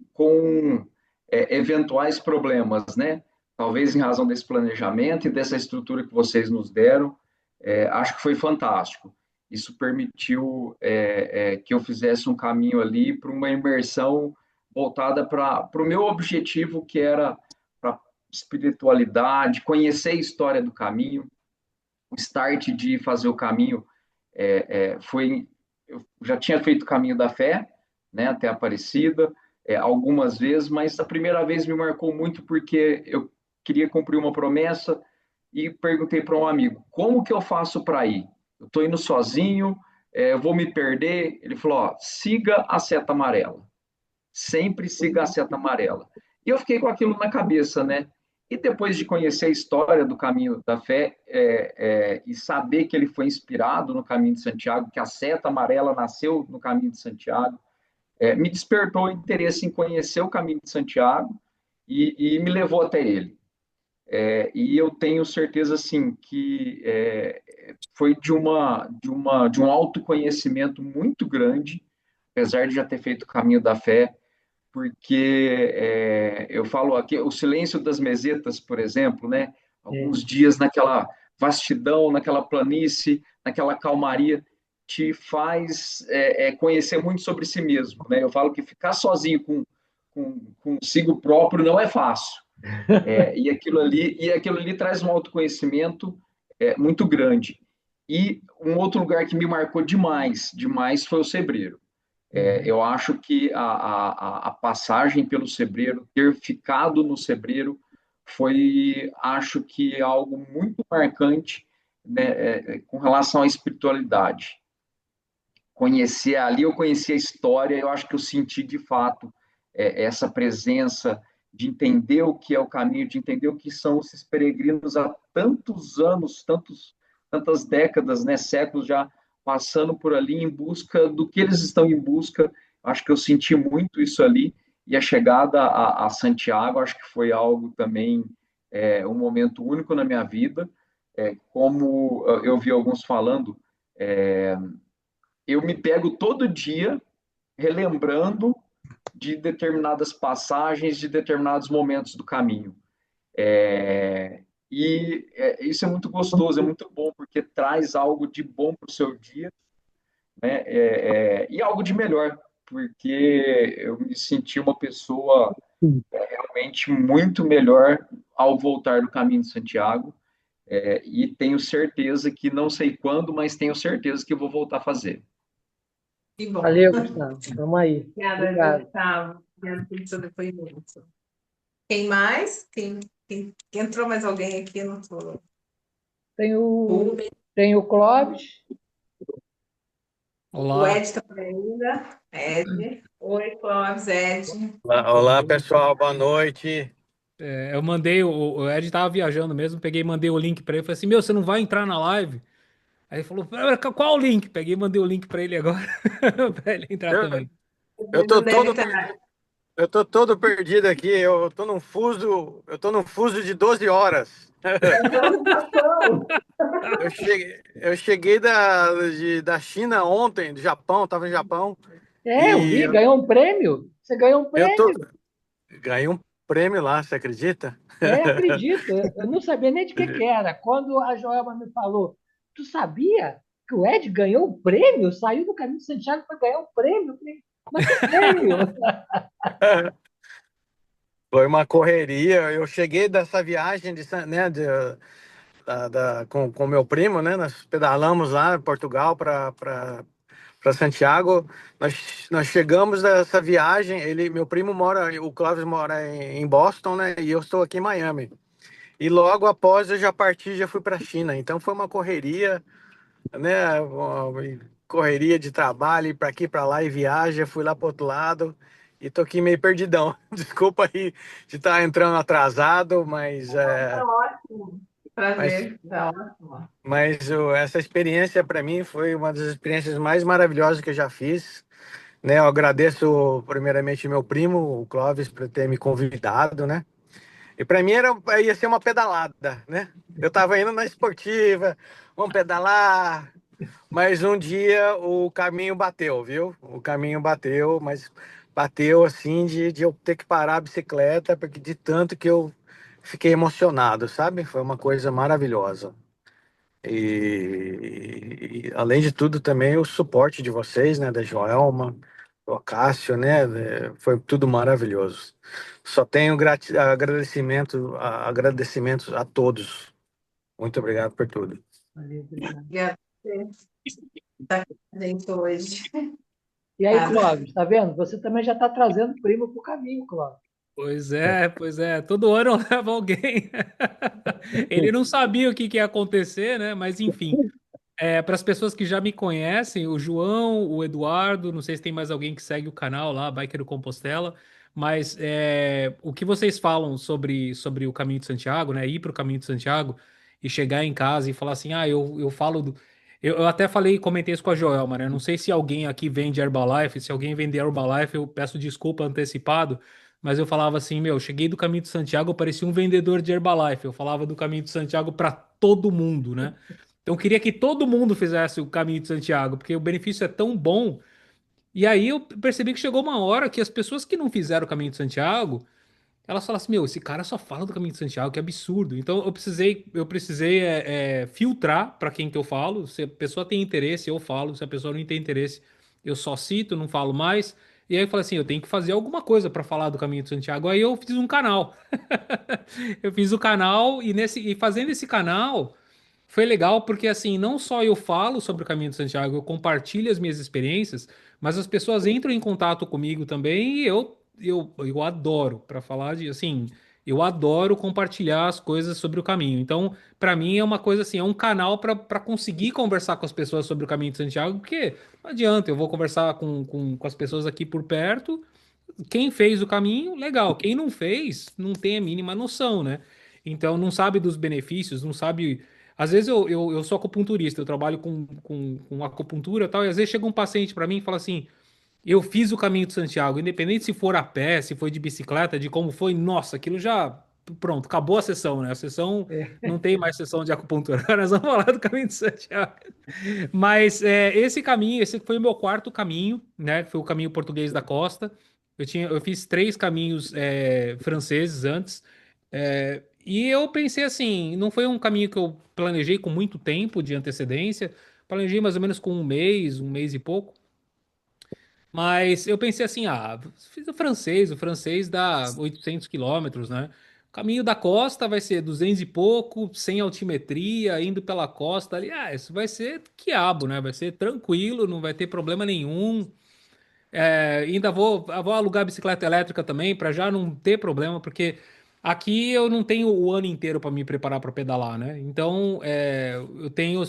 eventuais problemas, né? Talvez em razão desse planejamento e dessa estrutura que vocês nos deram, acho que foi fantástico. Isso permitiu que eu fizesse um caminho ali para uma imersão voltada para o meu objetivo, que era para espiritualidade, conhecer a história do caminho. O start de fazer o caminho foi. Eu já tinha feito o caminho da fé, né, até Aparecida, algumas vezes, mas a primeira vez me marcou muito porque eu queria cumprir uma promessa e perguntei para um amigo: como que eu faço para ir? Eu estou indo sozinho, eu vou me perder. Ele falou: ó, siga a seta amarela. Sempre siga a seta amarela. E eu fiquei com aquilo na cabeça, né? E depois de conhecer a história do Caminho da Fé e saber que ele foi inspirado no Caminho de Santiago, que a seta amarela nasceu no Caminho de Santiago, me despertou o interesse em conhecer o Caminho de Santiago e me levou até ele. E eu tenho certeza, assim, que foi de um autoconhecimento muito grande, apesar de já ter feito o Caminho da Fé, porque eu falo aqui, o silêncio das mesetas, por exemplo, né? Alguns dias naquela vastidão, naquela planície, naquela calmaria, te faz conhecer muito sobre si mesmo, né? Eu falo que ficar sozinho consigo próprio não é fácil. E aquilo ali traz um autoconhecimento muito grande. E um outro lugar que me marcou demais foi o Sebreiro. Eu acho que a passagem pelo Sebreiro, ter ficado no Sebreiro, acho que algo muito marcante, né, com relação à espiritualidade. Eu conheci a história, eu acho que eu senti de fato essa presença de entender o que é o caminho, de entender o que são esses peregrinos há tantos anos, tantas décadas, né, séculos já passando por ali em busca do que eles estão em busca. Acho que eu senti muito isso ali, e a chegada a Santiago, acho que foi algo também, um momento único na minha vida. Como eu vi alguns falando, eu me pego todo dia relembrando de determinadas passagens, de determinados momentos do caminho. Isso é muito gostoso, é muito bom, porque traz algo de bom para o seu dia, né? E algo de melhor, porque eu me senti uma pessoa realmente muito melhor ao voltar do caminho de Santiago, e tenho certeza que, não sei quando, mas tenho certeza que eu vou voltar a fazer.
Que bom.
Valeu, Gustavo. Vamos aí.
Obrigada,
Obrigado.
Gustavo. Obrigada pelo seu depoimento. Quem mais? Quem entrou mais alguém aqui? Eu não tô.
Tem o
Rubem.
Clóvis.
O
Olá.
Ed está por aí ainda. Ed. Oi, Clóvis, Ed.
Olá, pessoal, boa noite.
Eu mandei, o Ed tava viajando mesmo, peguei e mandei o link pra ele. Falei assim, meu, você não vai entrar na live? Aí ele falou, qual o link? Peguei e mandei o link pra ele agora, pra ele entrar
Eu,
também.
eu tô
Não deve
todo,
estar.
eu tô todo perdido aqui. Eu tô num fuso de 12 horas. Eu cheguei da China ontem, do Japão, tava no Japão,
Eu
e
vi, ganhou um prêmio. Você ganhou um
eu tô,
prêmio.
ganhei um prêmio lá, você acredita?
Acredito. Eu não sabia nem de que era. Quando a Joelma me falou, tu sabia que o Ed ganhou um prêmio? Saiu do Caminho de Santiago para ganhar um prêmio? Eu falei, mas que prêmio?
Foi uma correria. Eu cheguei dessa viagem né, com meu primo, né? Nós pedalamos lá em Portugal para Santiago. Nós chegamos dessa viagem. Meu primo o Clóvis mora em Boston, né? E eu estou aqui em Miami. E logo após eu já parti, já fui para a China. Então foi uma correria, né? Uma correria de trabalho, ir para aqui, para lá e viagem. Fui lá para outro lado e tô aqui meio perdidão. Desculpa aí de estar entrando atrasado, mas
Tá ótimo.
mas
Prazer. Tá ótimo.
Essa experiência para mim foi uma das experiências mais maravilhosas que eu já fiz, né? Eu agradeço primeiramente meu primo, o Clóvis, por ter me convidado, né? E para mim ia ser uma pedalada, né? Eu estava indo na esportiva, vamos pedalar, mas um dia o caminho bateu, viu? O caminho bateu, mas bateu assim de eu ter que parar a bicicleta, porque de tanto que eu fiquei emocionado, sabe? Foi uma coisa maravilhosa. Além de tudo também o suporte de vocês, né, da Joelma, do Cássio, né, foi tudo maravilhoso. Só tenho agradecimentos a todos. Muito obrigado por tudo.
Valeu, obrigado.
Obrigada por estar aqui com a gente hoje.
E aí,
Tá.
Clóvis, tá vendo? Você também já está trazendo primo para o caminho, Clóvis.
Pois é. Todo ano leva alguém. Ele não sabia o que ia acontecer, né? Mas enfim. Para as pessoas que já me conhecem, o João, o Eduardo, não sei se tem mais alguém que segue o canal lá, Biker do Compostela, mas o que vocês falam sobre o Caminho de Santiago, né? Ir para o Caminho de Santiago e chegar em casa e falar assim, eu falo do. Eu até falei, comentei isso com a Joelma, né? Não sei se alguém aqui vende Herbalife, se alguém vende Herbalife, eu peço desculpa antecipado, mas eu falava assim, meu, cheguei do Caminho de Santiago, eu parecia um vendedor de Herbalife, eu falava do Caminho de Santiago para todo mundo, né? Então eu queria que todo mundo fizesse o Caminho de Santiago, porque o benefício é tão bom. E aí eu percebi que chegou uma hora que as pessoas que não fizeram o Caminho de Santiago, elas falam assim, meu, esse cara só fala do Caminho de Santiago, que absurdo. Então eu precisei filtrar para quem que eu falo. Se a pessoa tem interesse, eu falo. Se a pessoa não tem interesse, eu só cito, não falo mais. E aí eu falei assim, eu tenho que fazer alguma coisa para falar do Caminho de Santiago. Aí eu fiz um canal. Eu fiz o canal e fazendo esse canal foi legal porque, assim, não só eu falo sobre o Caminho de Santiago, eu compartilho as minhas experiências, mas as pessoas entram em contato comigo também e eu adoro, para falar de, assim, eu adoro compartilhar as coisas sobre o caminho. Então, para mim é uma coisa assim, é um canal para conseguir conversar com as pessoas sobre o Caminho de Santiago, porque não adianta, eu vou conversar com as pessoas aqui por perto
Quem fez o caminho, legal. Quem não fez, não tem a mínima noção, né? Então, não sabe dos benefícios, não sabe. Às vezes eu sou acupunturista, eu trabalho com acupuntura e tal, e às vezes chega um paciente para mim e fala assim: eu fiz o caminho de Santiago, independente se for a pé, se foi de bicicleta, de como foi, nossa, aquilo já. Pronto, acabou a sessão, né? A sessão não tem mais sessão de acupuntura. Agora nós vamos falar do caminho de Santiago. Mas esse caminho, esse foi o meu quarto caminho, né? Foi o caminho português da costa. Eu fiz três caminhos franceses antes. E eu pensei assim, não foi um caminho que eu planejei com muito tempo de antecedência. Planejei mais ou menos com um mês e pouco. Mas eu pensei assim, fiz o francês dá 800 quilômetros, né? O caminho da costa vai ser 200 e pouco, sem altimetria, indo pela costa ali. Isso vai ser quiabo, né? Vai ser tranquilo, não vai ter problema nenhum. Ainda vou alugar bicicleta elétrica também, para já não ter problema, porque aqui eu não tenho o ano inteiro para me preparar para pedalar, né? Então,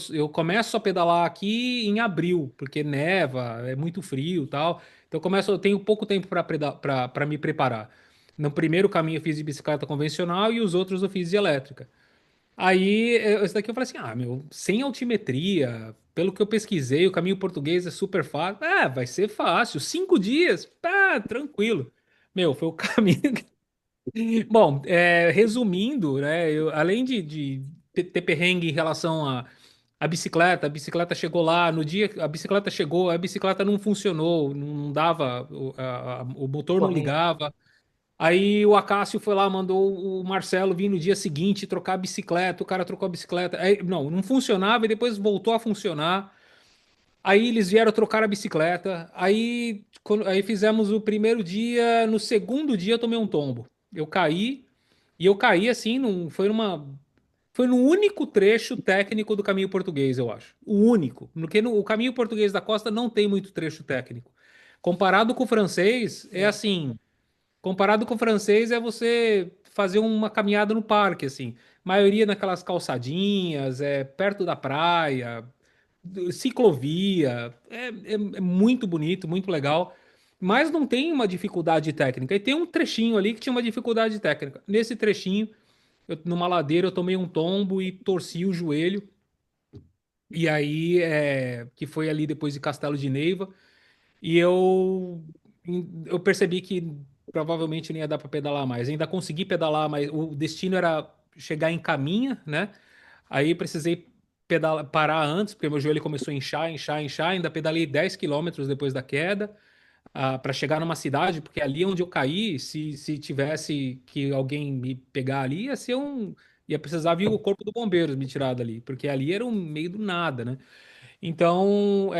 eu começo a pedalar aqui em abril, porque neva, é muito frio, e tal. Então, eu tenho pouco tempo para me preparar. No primeiro caminho eu fiz de bicicleta convencional e os outros eu fiz de elétrica. Aí, esse daqui eu falei assim: meu, sem altimetria, pelo que eu pesquisei, o caminho português é super fácil. Vai ser fácil, 5 dias, tranquilo. Meu, foi o caminho. Bom, resumindo, né, além de ter perrengue em relação à bicicleta, a bicicleta chegou lá, no dia que a bicicleta chegou, a bicicleta não funcionou, não dava, o motor não
Corrente.
ligava. Aí o Acácio foi lá, mandou o Marcelo vir no dia seguinte trocar a bicicleta. O cara trocou a bicicleta. Aí, não funcionava e depois voltou a funcionar. Aí eles vieram trocar a bicicleta. Aí fizemos o primeiro dia. No segundo dia eu tomei um tombo. Eu caí. E eu caí assim, foi no único trecho técnico do caminho português, eu acho. O único. Porque o caminho português da costa não tem muito trecho técnico. Comparado com o francês, é assim. Comparado com o francês, é você fazer uma caminhada no parque, assim. Maioria naquelas calçadinhas, perto da praia, ciclovia. É muito bonito, muito legal. Mas não tem uma dificuldade técnica. E tem um trechinho ali que tinha uma dificuldade técnica. Nesse trechinho, numa ladeira, eu tomei um tombo e torci o joelho. E aí, que foi ali depois de Castelo de Neiva. E eu percebi que provavelmente não ia dar para pedalar mais. Ainda consegui pedalar, mas o destino era chegar em Caminha, né? Aí precisei parar antes, porque meu joelho começou a inchar, inchar, inchar. Ainda pedalei 10 quilômetros depois da queda, para chegar numa cidade, porque ali onde eu caí, se tivesse que alguém me pegar ali, ia precisar vir o corpo do bombeiros me tirar dali, porque ali era um meio do nada, né? Então,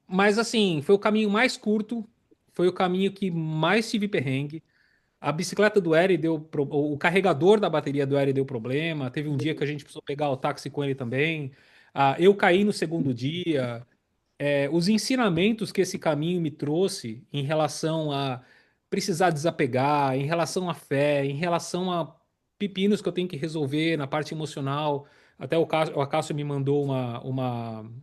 mas assim, foi o caminho mais curto, foi o caminho que mais tive perrengue. A bicicleta do Eri o carregador da bateria do Eri deu problema. Teve um dia que a gente precisou pegar o táxi com ele também. Eu caí no segundo dia. Os ensinamentos que esse caminho me trouxe em relação a precisar desapegar, em relação à fé, em relação a pepinos que eu tenho que resolver na parte emocional. Até o Acácio me mandou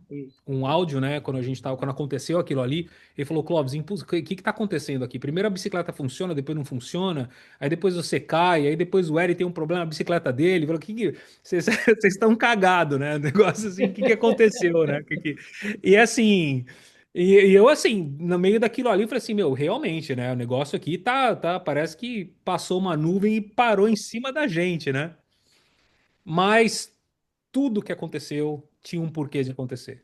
Isso.
um áudio, né? Quando aconteceu aquilo ali, ele falou: Clóvis, o que está acontecendo aqui? Primeiro a bicicleta funciona, depois não funciona, aí depois você cai, aí depois o Eri tem um problema na bicicleta dele. Ele falou: vocês estão cagados, né? O negócio assim, o que aconteceu, né? E assim. E eu, assim, no meio daquilo ali, falei assim: meu, realmente, né? O negócio aqui parece que passou uma nuvem e parou em cima da gente, né? Mas tudo que aconteceu tinha um porquê de acontecer.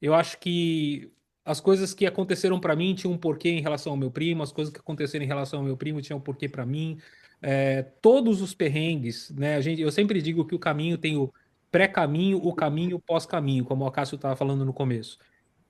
Eu acho que as coisas que aconteceram para mim tinham um porquê em relação ao meu primo, as coisas que aconteceram em relação ao meu primo tinham um porquê para mim. Todos os perrengues, né? Eu sempre digo que o caminho tem o pré-caminho, o caminho, o pós-caminho, como o Cássio estava falando no começo.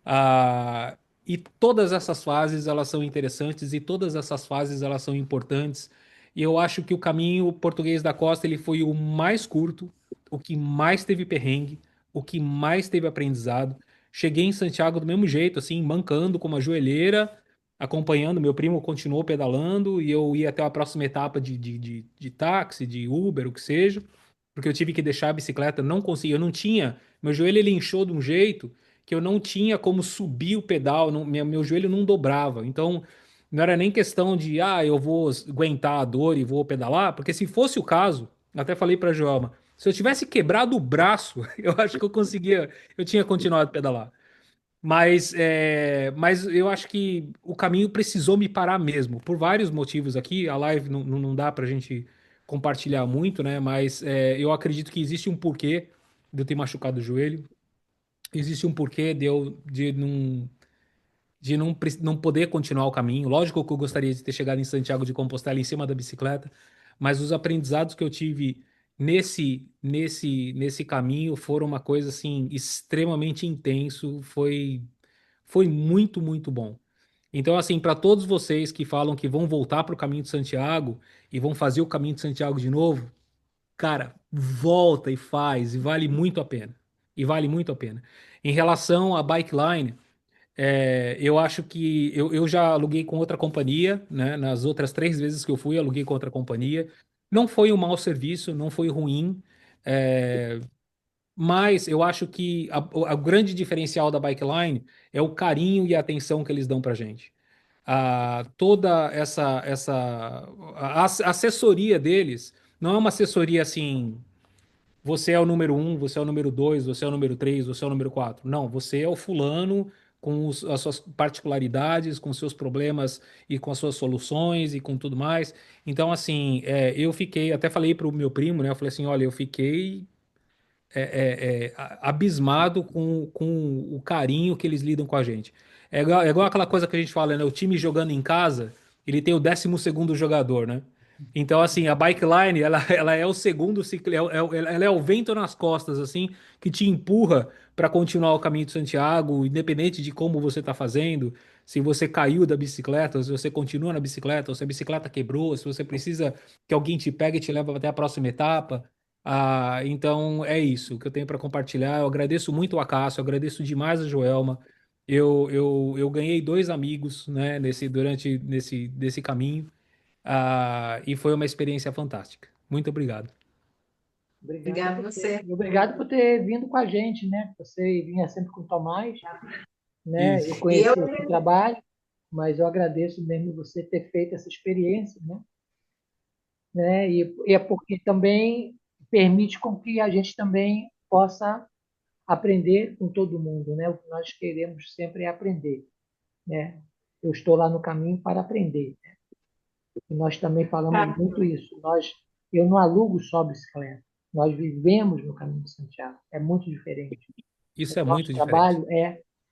Ah, e todas essas fases elas são interessantes e todas essas fases elas são importantes. E eu acho que o caminho português da costa ele foi o mais curto, o que mais teve perrengue, o que mais teve aprendizado. Cheguei em Santiago do mesmo jeito, assim, mancando com uma joelheira, acompanhando. Meu primo continuou pedalando e eu ia até a próxima etapa de táxi, de Uber, o que seja, porque eu tive que deixar a bicicleta, não consegui, eu não tinha. Meu joelho ele inchou de um jeito que eu não tinha como subir o pedal, meu joelho não dobrava. Então, Não era nem questão de, eu vou aguentar a dor e vou pedalar, porque se fosse o caso, até falei para Joelma, se eu tivesse quebrado o braço, eu acho que eu tinha continuado a pedalar. Mas eu acho que o caminho precisou me parar mesmo, por vários motivos aqui. A live não dá pra gente compartilhar muito, né? Mas eu acredito que existe um porquê de eu ter machucado o joelho. Existe um porquê de não poder continuar o caminho. Lógico que eu gostaria de ter chegado em Santiago de Compostela em cima da bicicleta, mas os aprendizados que eu tive nesse caminho foram uma coisa assim extremamente intenso. Foi muito, muito bom. Então, assim, para todos vocês que falam que vão voltar para o caminho de Santiago e vão fazer o caminho de Santiago de novo, cara, volta e faz, e vale muito a pena. E vale muito a pena. Em relação à Bike Line, eu acho que eu já aluguei com outra companhia, né? Nas outras 3 vezes que eu fui, aluguei com outra companhia. Não foi um mau serviço, não foi ruim. É, mas eu acho que o grande diferencial da Bikeline é o carinho e a atenção que eles dão pra gente. Toda a assessoria deles não é uma assessoria assim, você é o número um, você é o número dois, você é o número três, você é o número quatro. Não, você é o fulano com as suas particularidades, com seus problemas e com as suas soluções e com tudo mais. Então, assim, eu fiquei, até falei pro meu primo, né? Eu falei assim, olha, eu fiquei abismado com o carinho que eles lidam com a gente. É igual aquela coisa que a gente fala, né? O time jogando em casa, ele tem o 12º jogador, né? Então, assim, a bike line, ela é o segundo ciclo, ela é o vento nas costas, assim, que te empurra para continuar o caminho de Santiago, independente de como você está fazendo, se você caiu da bicicleta, se você continua na bicicleta, ou se a bicicleta quebrou, se você precisa que alguém te pegue e te leve até a próxima etapa. Então é isso que eu tenho para compartilhar. Eu agradeço muito o Acácio, eu agradeço demais a Joelma. Eu ganhei 2 amigos, né, durante nesse caminho, e foi uma experiência fantástica. Muito obrigado.
Obrigada a você.
Obrigado por ter vindo com a gente, né? Você vinha sempre com o Tomás, né?
Isso.
Eu conheci o seu trabalho, mas eu agradeço mesmo você ter feito essa experiência, né? E é porque também permite com que a gente também possa aprender com todo mundo, né? O que nós queremos sempre é aprender, né? Eu estou lá no caminho para aprender. E nós também falamos muito isso. Eu não alugo só bicicleta. Nós vivemos no caminho de Santiago. É muito diferente.
Isso é
Nosso
muito diferente.
trabalho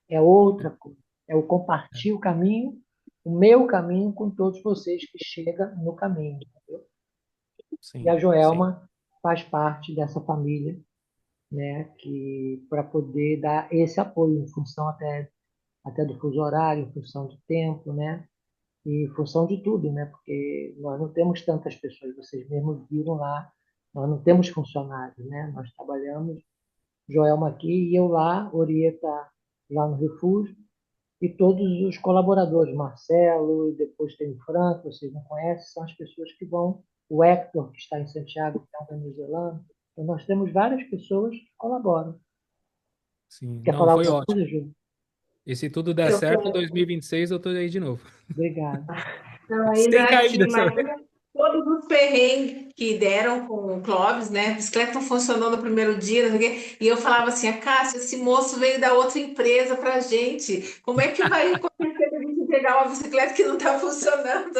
é outra coisa. É o compartilhar o caminho, o meu caminho com todos vocês que chegam no caminho. Entendeu?
Sim,
E a
sim.
Joelma faz parte dessa família, né, que para poder dar esse apoio em função até do fuso horário, em função de tempo, né, e em função de tudo, né, porque nós não temos tantas pessoas, vocês mesmos viram lá, nós não temos funcionários, né, nós trabalhamos, Joelma aqui e eu lá, Orieta lá no refúgio, e todos os colaboradores, Marcelo, e depois tem o Franco, vocês não conhecem, são as pessoas que vão, o Hector, que está em Santiago, que é um venezuelano. Então, nós temos várias pessoas que colaboram.
Sim,
Quer
não,
falar
foi
alguma
ótimo.
coisa, Ju?
E se tudo der
Eu
certo, em
quero.
2026 eu tô aí de novo.
Obrigado.
Não,
Sem
ainda
cair
aqui,
dessa
mas
vez.
todos os perrengues que deram com o Clóvis, né? A bicicleta não funcionou no primeiro dia, não sei o quê. E eu falava assim, Cássia, esse moço veio da outra empresa pra gente. Como é que vai acontecer a gente pegar uma bicicleta que não tá funcionando?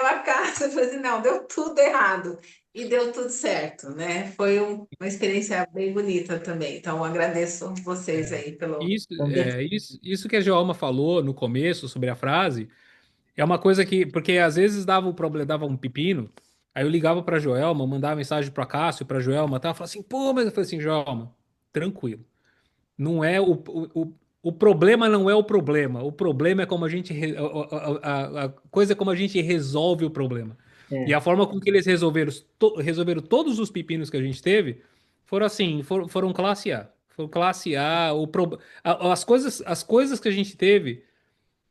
A Cássia, eu falei assim, não, deu tudo errado. E deu tudo certo, né? Foi uma experiência bem bonita também. Então, eu agradeço vocês aí pelo.
Isso que a Joalma falou no começo sobre a frase é uma coisa que, porque às vezes dava um problema, dava um pepino, aí eu ligava pra Joelma, mandava mensagem pra Cássio, pra Joelma, tá? Eu falava assim, pô, mas eu falei assim, Joelma, tranquilo. Não é o problema não é o problema é como a gente a coisa é como a gente resolve o problema. E
É,
a forma com que eles resolveram todos os pepinos que a gente teve foram assim, foram classe A. Foram classe A, as coisas que a gente teve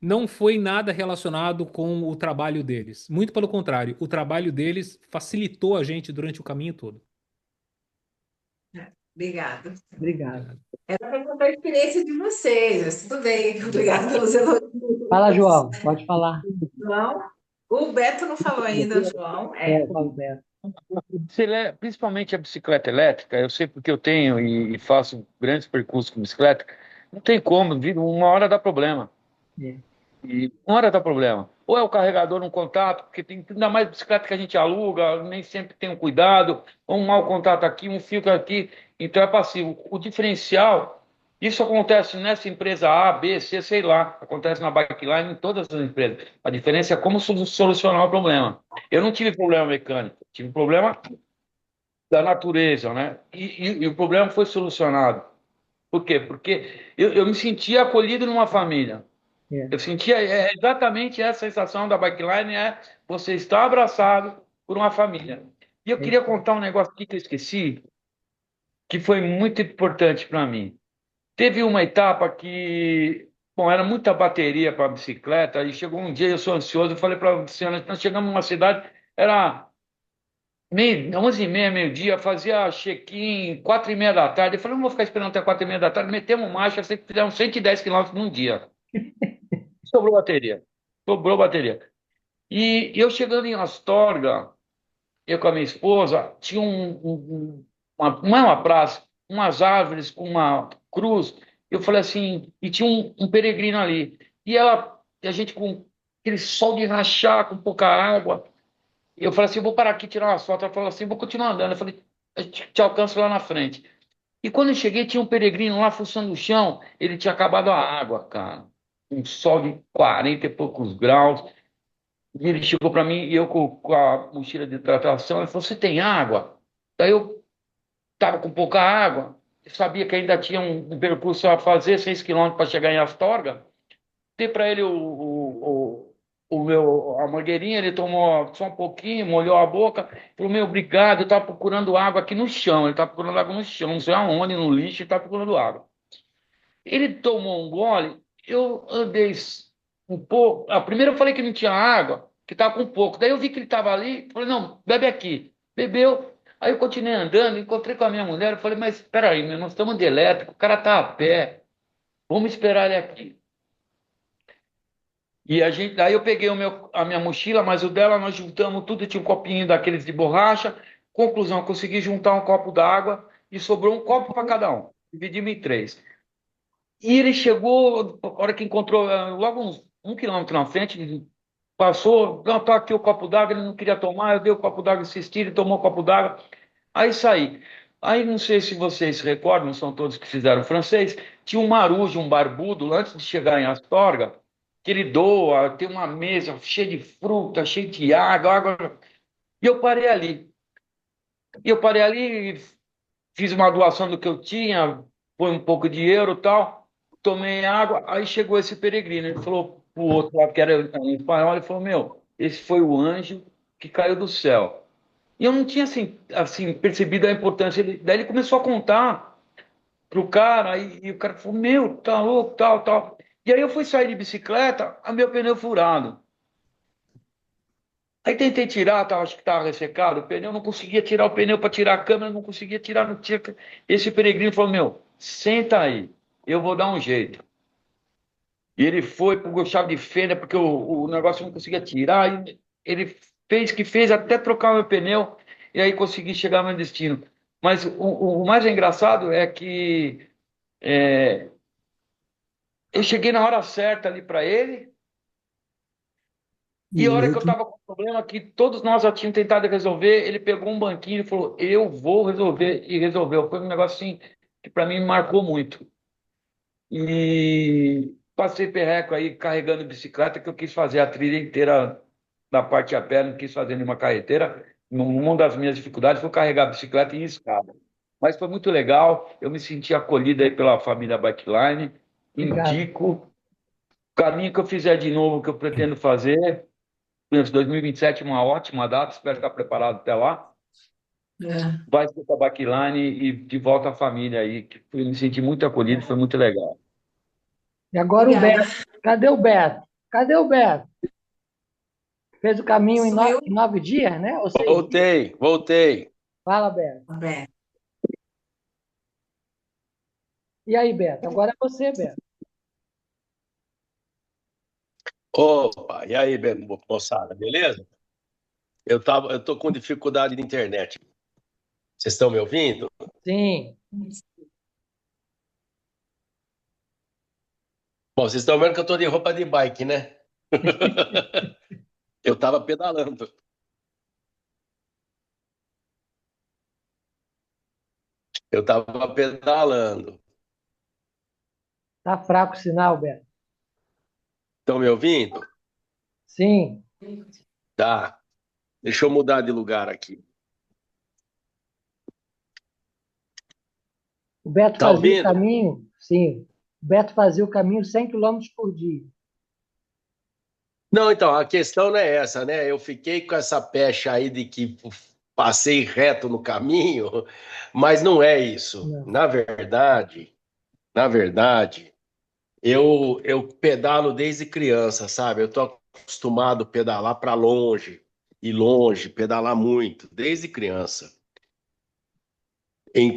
não foi nada relacionado com o trabalho deles. Muito pelo contrário, o trabalho deles facilitou a gente durante o caminho todo.
Obrigada.
obrigado.
Era para contar a experiência de vocês, mas tudo bem. Obrigada pelos elogios.
Fala, João, pode falar.
João. O Beto não falou ainda, João. É.
Fala, Beto.
Principalmente a bicicleta elétrica, eu sei porque eu tenho e faço grandes percursos com bicicleta, não tem como, uma hora dá problema.
É.
E uma hora dá problema. Ou é o carregador no contato, porque tem ainda mais bicicleta que a gente aluga, nem sempre tem um cuidado, ou um mau contato aqui, um fio aqui, então é passivo. O diferencial, isso acontece nessa empresa A, B, C, sei lá, acontece na Bikeline, em todas as empresas. A diferença é como solucionar o problema. Eu não tive problema mecânico, tive problema da natureza, né? E o problema foi solucionado. Por quê? Porque eu me sentia acolhido numa família.
É.
Eu sentia exatamente essa sensação da Bikeline, é você estar abraçado por uma família. E eu queria contar um negócio aqui que eu esqueci, que foi muito importante para mim. Teve uma etapa que, bom, era muita bateria para a bicicleta, e chegou um dia, eu sou ansioso, eu falei para a senhora, nós chegamos numa cidade, era 11h30, meio-dia, fazia check-in 4h30 da tarde. Eu falei, não vou ficar esperando até 4h30 da tarde. Metemos marcha, sei que fizemos 110 quilômetros num dia. Sobrou bateria. Sobrou bateria. E eu chegando em Astorga, eu com a minha esposa, tinha não é uma praça, umas árvores com uma cruz. Eu falei assim, e tinha um peregrino ali. E a gente com aquele sol de rachar, com pouca água. Eu falei assim, eu vou parar aqui e tirar umas fotos. Ela falou assim, vou continuar andando. Eu falei, eu te alcanço lá na frente. E quando eu cheguei, tinha um peregrino lá fuçando o chão. Ele tinha acabado a água, cara. Um sol de 40 e poucos graus. E ele chegou para mim e eu com a mochila de hidratação. Ele falou, você tem água? Daí eu estava com pouca água. Eu sabia que ainda tinha um percurso a fazer, 6 quilômetros para chegar em Astorga. Dei para ele a mangueirinha, ele tomou só um pouquinho, molhou a boca, falou, meu, obrigado, eu estava procurando água aqui no chão, ele estava procurando água no chão, não sei aonde, no lixo, ele estava procurando água. Ele tomou um gole, eu andei um pouco, primeiro eu falei que não tinha água, que estava com pouco, daí eu vi que ele estava ali, falei, não, bebe aqui, bebeu, aí eu continuei andando, encontrei com a minha mulher, eu falei, mas espera aí, nós estamos de elétrico, o cara está a pé, vamos esperar ele aqui. E daí eu peguei a minha mochila, mas o dela nós juntamos tudo, tinha um copinho daqueles de borracha. Conclusão, eu consegui juntar um copo d'água e sobrou um copo para cada um. Dividimos em 3. E ele chegou, a hora que encontrou, logo uns 1 quilômetro na frente, ele passou, não, tá aqui o copo d'água, ele não queria tomar, eu dei o copo d'água, insisti, ele tomou o copo d'água, aí saí. Aí não sei se vocês se recordam, não são todos que fizeram francês, tinha um marujo, um barbudo, antes de chegar em Astorga, que ele doa, tem uma mesa cheia de fruta, cheia de água. E eu parei ali. Fiz uma doação do que eu tinha, foi um pouco de euro e tal, tomei água, aí chegou esse peregrino, ele falou pro outro lá, que era em espanhol, ele falou, meu, esse foi o anjo que caiu do céu. E eu não tinha, assim percebido a importância. Daí ele começou a contar pro cara, e o cara falou, meu, tá louco, tal, tal. E aí eu fui sair de bicicleta, a meu pneu furado. Aí tentei tirar, acho que estava ressecado o pneu, não conseguia tirar o pneu para tirar a câmera, não conseguia tirar, não tinha. Esse peregrino falou, meu, senta aí, eu vou dar um jeito. E ele foi, pegou chave de fenda, porque o negócio não conseguia tirar, e ele fez que fez até trocar o meu pneu, e aí consegui chegar ao meu destino. Mas o mais engraçado é que eu cheguei na hora certa ali para ele, e a hora que eu estava com um problema que todos nós já tínhamos tentado resolver, ele pegou um banquinho e falou, eu vou resolver, e resolveu. Foi um negócio assim que para mim marcou muito. E passei perreco aí carregando bicicleta, que eu quis fazer a trilha inteira da parte a pé, não quis fazer nenhuma carreteira. Uma das minhas dificuldades foi carregar a bicicleta em escada. Mas foi muito legal, eu me senti acolhido aí pela família Bikeline.
Obrigado.
Indico o caminho que eu fizer de novo, que eu pretendo fazer. 2027 é uma ótima data, espero estar preparado até lá. Vai ser para a Bikeline e de volta à família aí, que eu me senti muito acolhido, foi muito legal.
E agora
Obrigada.
o Beto. Cadê o Beto? Cadê o Beto? Fez o caminho em
Sou eu?
9 dias, né? Ou 6 dias?
Voltei.
Fala, Beto.
Beto.
E aí, Beto? Agora é você, Beto.
Opa, e aí, moçada, beleza? Eu tô com dificuldade de internet. Vocês estão me ouvindo?
Sim.
Bom, vocês estão vendo que eu tô de roupa de bike, né? Eu tava pedalando. Eu tava pedalando.
Tá fraco o sinal, Beto.
Estão me ouvindo?
Sim.
Tá. Deixa eu mudar de lugar aqui.
O Beto
Tá
fazia o
ouvindo?
caminho, sim. O Beto fazia o caminho 100 quilômetros por dia.
Não, então, a questão não é essa, né? Eu fiquei com essa pecha aí de que passei reto no caminho, mas não é isso.
Não.
Na verdade, eu pedalo desde criança, sabe? Eu tô acostumado a pedalar para longe e longe, pedalar muito, desde criança.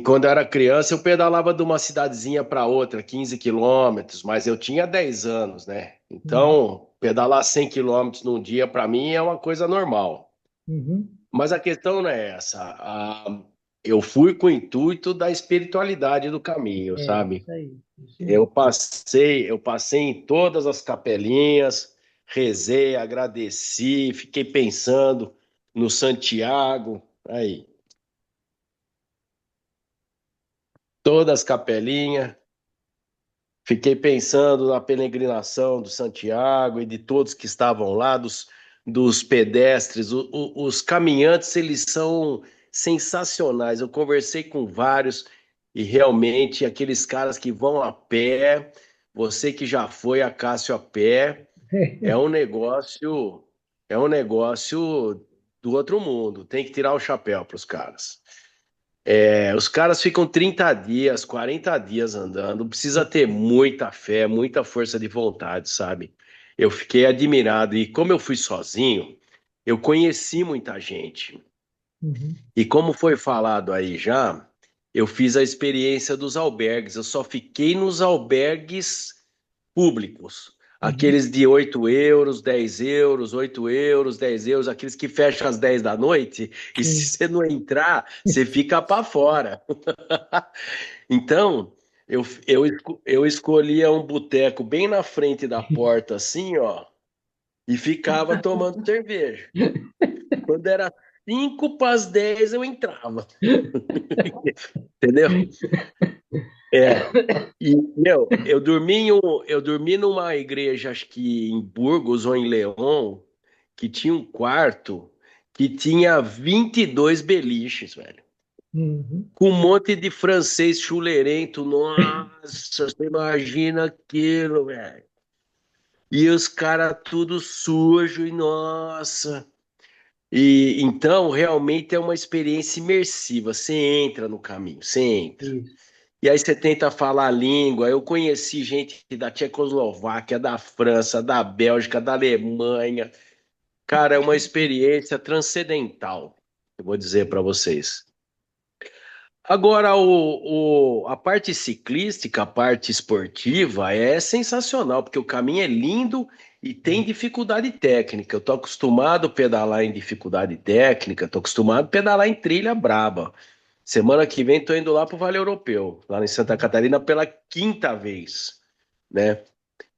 Quando eu era criança, eu pedalava de uma cidadezinha para outra, 15 quilômetros, mas eu tinha 10 anos, né? Então, pedalar 100 quilômetros num dia, para mim, é uma coisa normal.
Uhum.
Mas a questão não é essa. Eu fui com o intuito da espiritualidade do caminho, sabe?
Isso aí. Isso mesmo.
Eu passei em todas as capelinhas, rezei, agradeci, fiquei pensando no Santiago, aí, todas as capelinhas, fiquei pensando na peregrinação do Santiago e de todos que estavam lá, dos pedestres, os caminhantes, eles são sensacionais. Eu conversei com vários e realmente aqueles caras que vão a pé, você que já foi a Cássio a pé, é um negócio, é um negócio do outro mundo. Tem que tirar o chapéu para os caras. Os caras ficam 30 dias, 40 dias andando. Precisa ter muita fé, muita força de vontade, sabe? Eu fiquei admirado. E como eu fui sozinho, eu conheci muita gente.
Uhum.
E como foi falado aí já, eu fiz a experiência dos albergues. Eu só fiquei nos albergues públicos. Aqueles de 8 euros, 10 euros, 8 euros, 10 euros, aqueles que fecham às 10 da noite, e se você não entrar, você fica para fora. Então, eu escolhia um boteco bem na frente da porta, assim, ó, e ficava tomando cerveja. Quando era 5 para as 10, eu entrava. Entendeu? E, eu dormi numa igreja, acho que em Burgos ou em León, que tinha um quarto que tinha 22 beliches, velho.
Uhum.
Com um monte de francês chulerento. Nossa, você imagina aquilo, velho. E os caras tudo sujo e nossa. E então realmente é uma experiência imersiva. Você entra no caminho, você entra.
Isso.
E aí você tenta falar a língua. Eu conheci gente da Tchecoslováquia, da França, da Bélgica, da Alemanha. Cara, é uma experiência transcendental, eu vou dizer para vocês. Agora, a parte ciclística, a parte esportiva é sensacional, porque o caminho é lindo e tem dificuldade técnica. Eu estou acostumado a pedalar em dificuldade técnica, estou acostumado a pedalar em trilha braba. Semana que vem estou indo lá para o Vale Europeu, lá em Santa Catarina, pela quinta vez, né?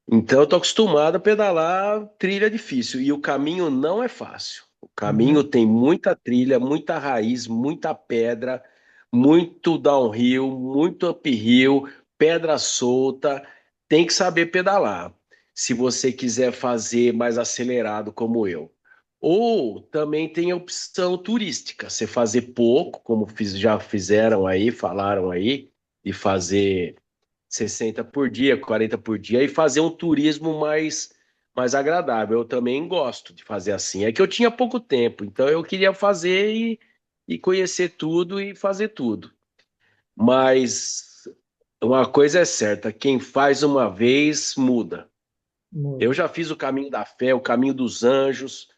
Então eu estou acostumado a pedalar trilha difícil e o caminho não é fácil. O caminho tem muita trilha, muita raiz, muita pedra, muito downhill, muito uphill, pedra solta. Tem que saber pedalar, se você quiser fazer mais acelerado como eu. Ou também tem a opção turística, você fazer pouco, como já fizeram aí, falaram aí, de fazer 60 por dia, 40 por dia, e fazer um turismo mais agradável. Eu também gosto de fazer assim. É que eu tinha pouco tempo, então eu queria fazer e conhecer tudo e fazer tudo. Mas uma coisa é certa, quem faz uma vez muda. Eu já fiz o caminho da fé, o caminho dos anjos.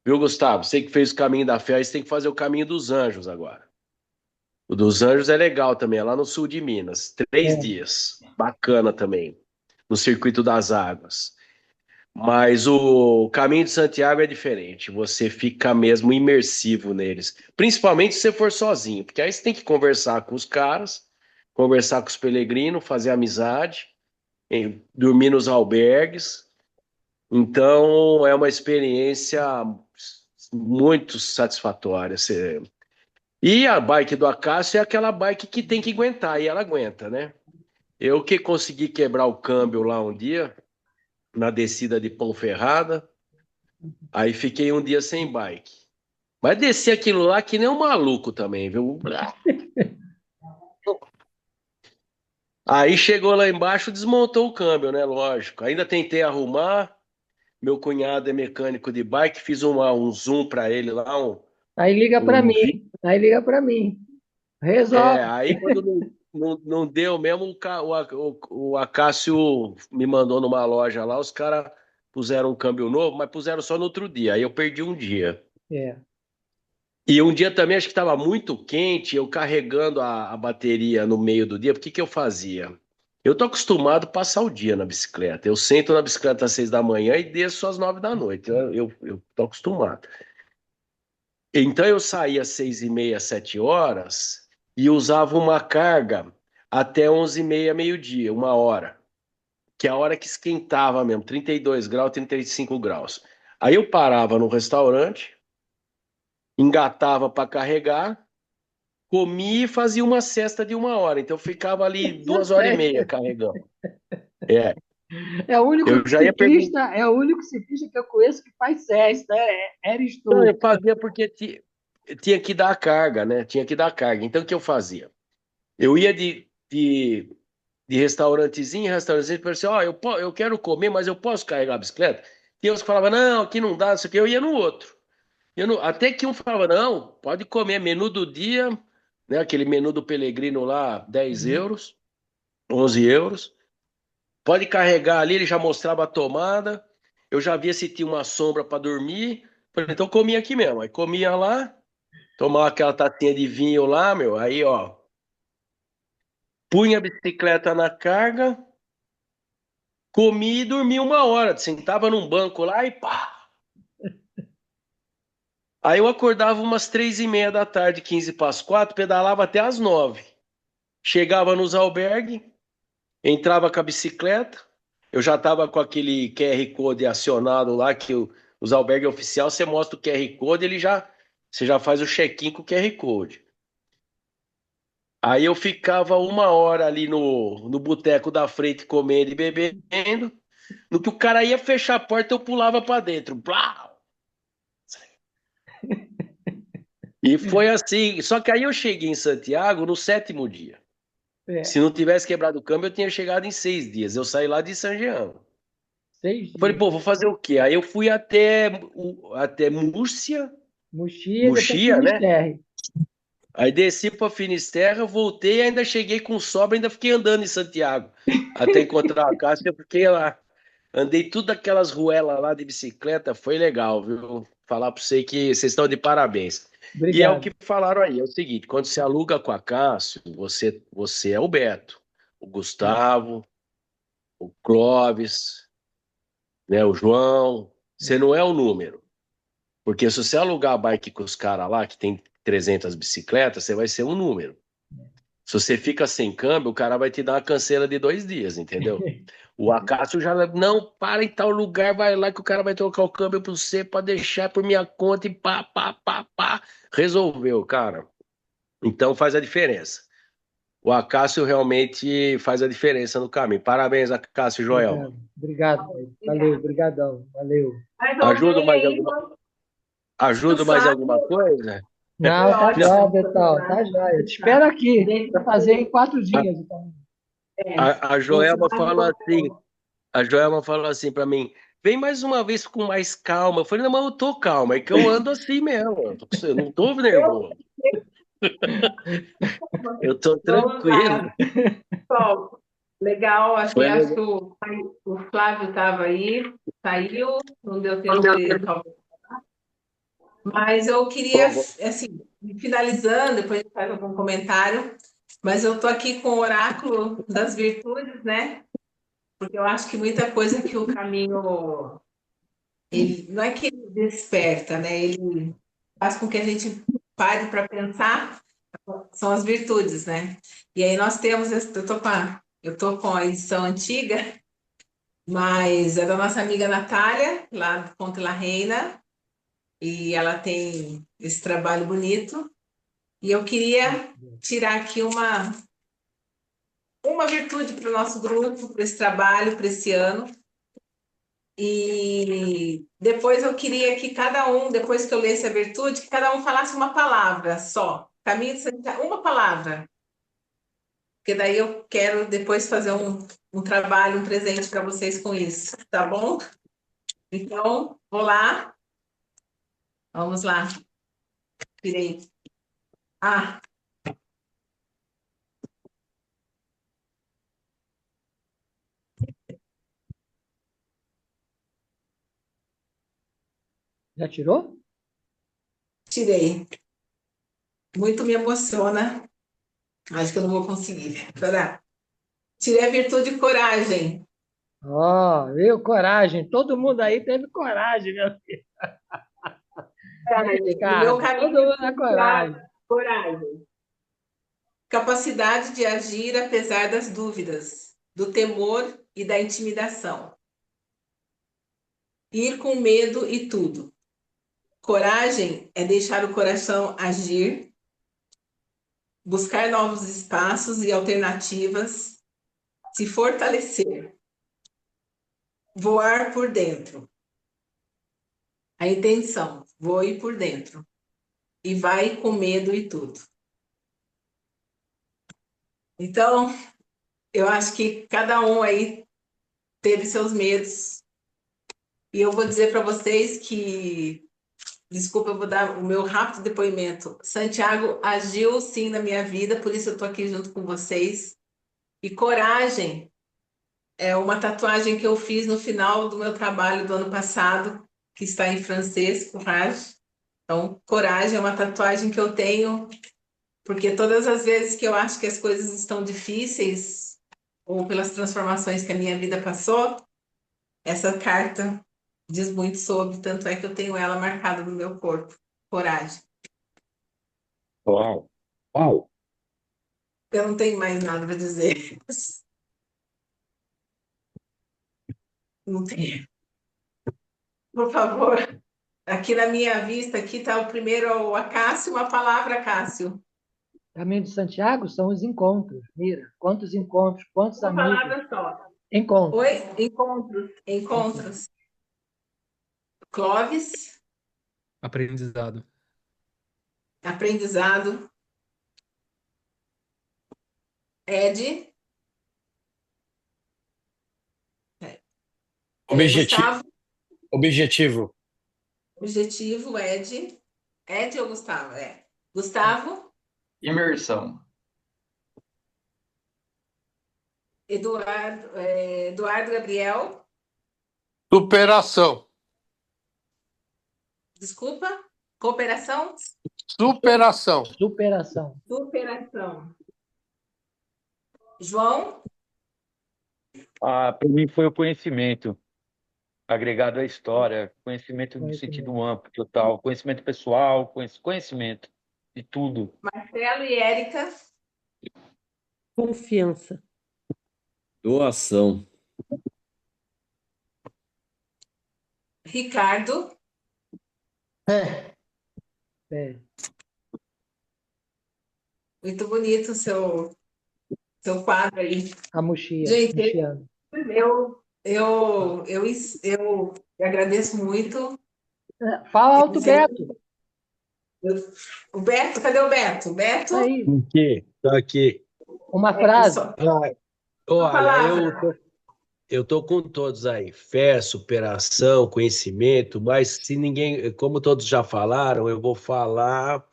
Viu, Gustavo? Você que fez o caminho da fé, aí você tem que fazer o caminho dos anjos agora. O dos Anjos é legal também, é lá no sul de Minas. 3 dias. Bacana também, no Circuito das Águas. Mas o Caminho de Santiago é diferente. Você fica mesmo imersivo neles. Principalmente se você for sozinho. Porque aí você tem que conversar com os caras, conversar com os peregrinos, fazer amizade, dormir nos albergues. Então, é uma experiência muito satisfatória. E a bike do Acácio é aquela bike que tem que aguentar, e ela aguenta, né? Eu que consegui quebrar o câmbio lá um dia, na descida de Ponferrada, aí fiquei um dia sem bike. Mas desci aquilo lá que nem um maluco também, viu? Aí chegou lá embaixo, desmontou o câmbio, né? Lógico. Ainda tentei arrumar. Meu cunhado é mecânico de bike, fiz um zoom para ele lá,
Aí liga para
um
mim. Aí liga para mim. Resolve.
aí quando não deu mesmo, o Acácio me mandou numa loja lá, os caras puseram um câmbio novo, mas puseram só no outro dia. Aí eu perdi um dia.
É.
E um dia também acho que estava muito quente, eu carregando a bateria no meio do dia, o que que eu fazia? Eu tô acostumado a passar o dia na bicicleta. Eu sento na bicicleta às 6 da manhã e desço às 9 da noite. Eu tô acostumado. Então eu saía às 6h30, 7 horas e usava uma carga até 11h30, meio-dia, 1 hora. Que é a hora que esquentava mesmo, 32 graus, 35 graus. Aí eu parava no restaurante, engatava para carregar, comia e fazia uma cesta de 1 hora. Então eu ficava ali 2 horas e meia carregando. É,
É o único
eu já ia
ciclista, é o único ciclista que eu conheço que faz cesta, eres
Não,
tu.
eu fazia porque tinha que dar a carga, né? Tinha que dar a carga. Então o que eu fazia? Eu ia de restaurantezinho em restaurantezinho e falei assim: ó, eu quero comer, mas eu posso carregar a bicicleta? E uns falavam: não, aqui não dá, não sei o quê. Eu ia no outro. Até que um falava: não, pode comer, menu do dia, né? Aquele menu do Pellegrino lá, 10 euros, 11 euros. Pode carregar ali, ele já mostrava a tomada. Eu já via se tinha uma sombra para dormir. Falei, então comia aqui mesmo. Aí comia lá, tomava aquela tacinha de vinho lá, meu. Aí, ó, punha a bicicleta na carga, comia e dormia 1 hora. Sentava num banco lá e pá. Aí eu acordava umas 3h30 da tarde, 15 para as 4, pedalava até as 9. Chegava nos albergues, entrava com a bicicleta. Eu já estava com aquele QR Code acionado lá, que os albergues oficiais, você mostra o QR Code, você já faz o check-in com o QR Code. Aí eu ficava 1 hora ali no boteco da frente comendo e bebendo. No que o cara ia fechar a porta, eu pulava para dentro. Blau! E foi assim. Só que aí eu cheguei em Santiago no 7º dia. Se não tivesse quebrado o câmbio, eu tinha chegado em 6 dias. Eu saí lá de San Jean.
6
Eu falei,
dias.
pô, vou fazer o quê? Aí eu fui até Múrcia,
Mochila, depois
Muxia, né?
Finisterre.
Aí desci para Finisterra, voltei e ainda cheguei com sobra, ainda fiquei andando em Santiago. Até encontrar a casa, eu fiquei lá. Andei tudo aquelas ruelas lá de bicicleta, foi legal, viu? Falar para você que vocês estão de parabéns. E é o
Obrigado.
que falaram aí, é o seguinte, quando você aluga com a Cássio, você é o Beto, o Gustavo, o Clóvis, né, o João, você não é o número. Porque se você alugar a bike com os caras lá, que tem 300 bicicletas, você vai ser um número. Se você fica sem câmbio, o cara vai te dar uma canseira de 2 dias, entendeu? O Acácio já, não, para em tal lugar, vai lá que o cara vai trocar o câmbio para você, para deixar por minha conta e pá, pá, pá, pá. Resolveu, cara. Então faz a diferença. O Acácio realmente faz a diferença no caminho. Parabéns, Acácio e Joelma.
Obrigado. Valeu, obrigadão. Valeu.
Mais
Ajuda
alguém
mais
aí?
alguma, ajuda mais alguma coisa?
Não, tá
Ótimo.
jóia, Betão, tá jóia. Te espero aqui para fazer em 4 dias. Então.
A Joelma falou assim, para mim, vem mais uma vez com mais calma. Eu falei, não, mas eu tô calma, é que eu ando assim mesmo. Eu não tô nervoso. Eu tô tranquilo.
Pessoal, legal, acho
Foi
que
legal.
o Flávio estava aí, saiu, não deu tempo de talvez. Mas eu queria, assim, finalizando, depois a gente faz algum comentário, mas eu estou aqui com o oráculo das virtudes, né? Porque eu acho que muita coisa que o caminho, ele, não é que ele desperta, né? Ele faz com que a gente pare para pensar, são as virtudes, né? E aí nós temos, eu tô com a edição antiga, mas é da nossa amiga Natália, lá do Ponte La Reina, e ela tem esse trabalho bonito. E eu queria tirar aqui uma virtude para o nosso grupo, para esse trabalho, para esse ano. E depois eu queria que cada um, depois que eu lesse a virtude, que cada um falasse uma palavra só. Caminho de Santiago, uma palavra. Porque daí eu quero depois fazer um trabalho, um presente para vocês com isso, tá bom? Então, vou lá. Vamos lá. Tirei. Ah,
Já tirou?
tirei. Muito me emociona. Acho que eu não vou conseguir. Pera. Tirei a virtude de coragem.
Ó, viu? Coragem. Todo mundo aí teve coragem, meu filho.
Coragem. No meu
Ricardo, todo
caminho,
mundo na coragem.
coragem. Capacidade de agir apesar das dúvidas, do temor e da intimidação. Ir com medo e tudo. Coragem é deixar o coração agir, buscar novos espaços e alternativas, se fortalecer, voar por dentro. A intenção, voe por dentro. E vai com medo e tudo. Então, eu acho que cada um aí teve seus medos. E eu vou dizer para vocês que, desculpa, eu vou dar o meu rápido depoimento. Santiago agiu sim na minha vida, por isso eu estou aqui junto com vocês. E coragem é uma tatuagem que eu fiz no final do meu trabalho do ano passado, que está em francês, courage. Então, coragem é uma tatuagem que eu tenho, porque todas as vezes que eu acho que as coisas estão difíceis, ou pelas transformações que a minha vida passou, essa carta diz muito sobre, tanto é que eu tenho ela marcada no meu corpo. Coragem.
Uau, uau.
Eu não tenho mais nada para dizer. Não tenho. Por favor, aqui na minha vista, aqui está o primeiro, o Acácio, uma palavra, Cássio.
Caminho de Santiago são os encontros. Mira, quantos encontros, quantos
Uma
amigos.
palavra só.
Encontros.
Oi? Encontros. Encontros. Clóvis,
Aprendizado.
aprendizado. Ed,
Objetivo.
Gustavo,
Objetivo.
objetivo, Ed. Ed ou Gustavo? É. Gustavo,
Imersão.
Eduardo, Eduardo Gabriel,
Superação.
desculpa, cooperação,
Superação.
Superação.
superação. João,
Para mim foi o conhecimento agregado à história, conhecimento no sentido amplo, total, conhecimento pessoal, conhecimento de tudo.
Marcelo e Érica,
Confiança.
Doação.
Ricardo,
É,
muito bonito o seu quadro aí.
A mochila.
Gente,
mochiando.
eu agradeço muito.
Fala alto, Beto.
O Beto, cadê o Beto? Beto?
Aí,
Aqui, tô aqui.
uma frase.
Olha, eu tô com todos aí. Fé, superação, conhecimento, mas se ninguém, como todos já falaram, eu vou falar,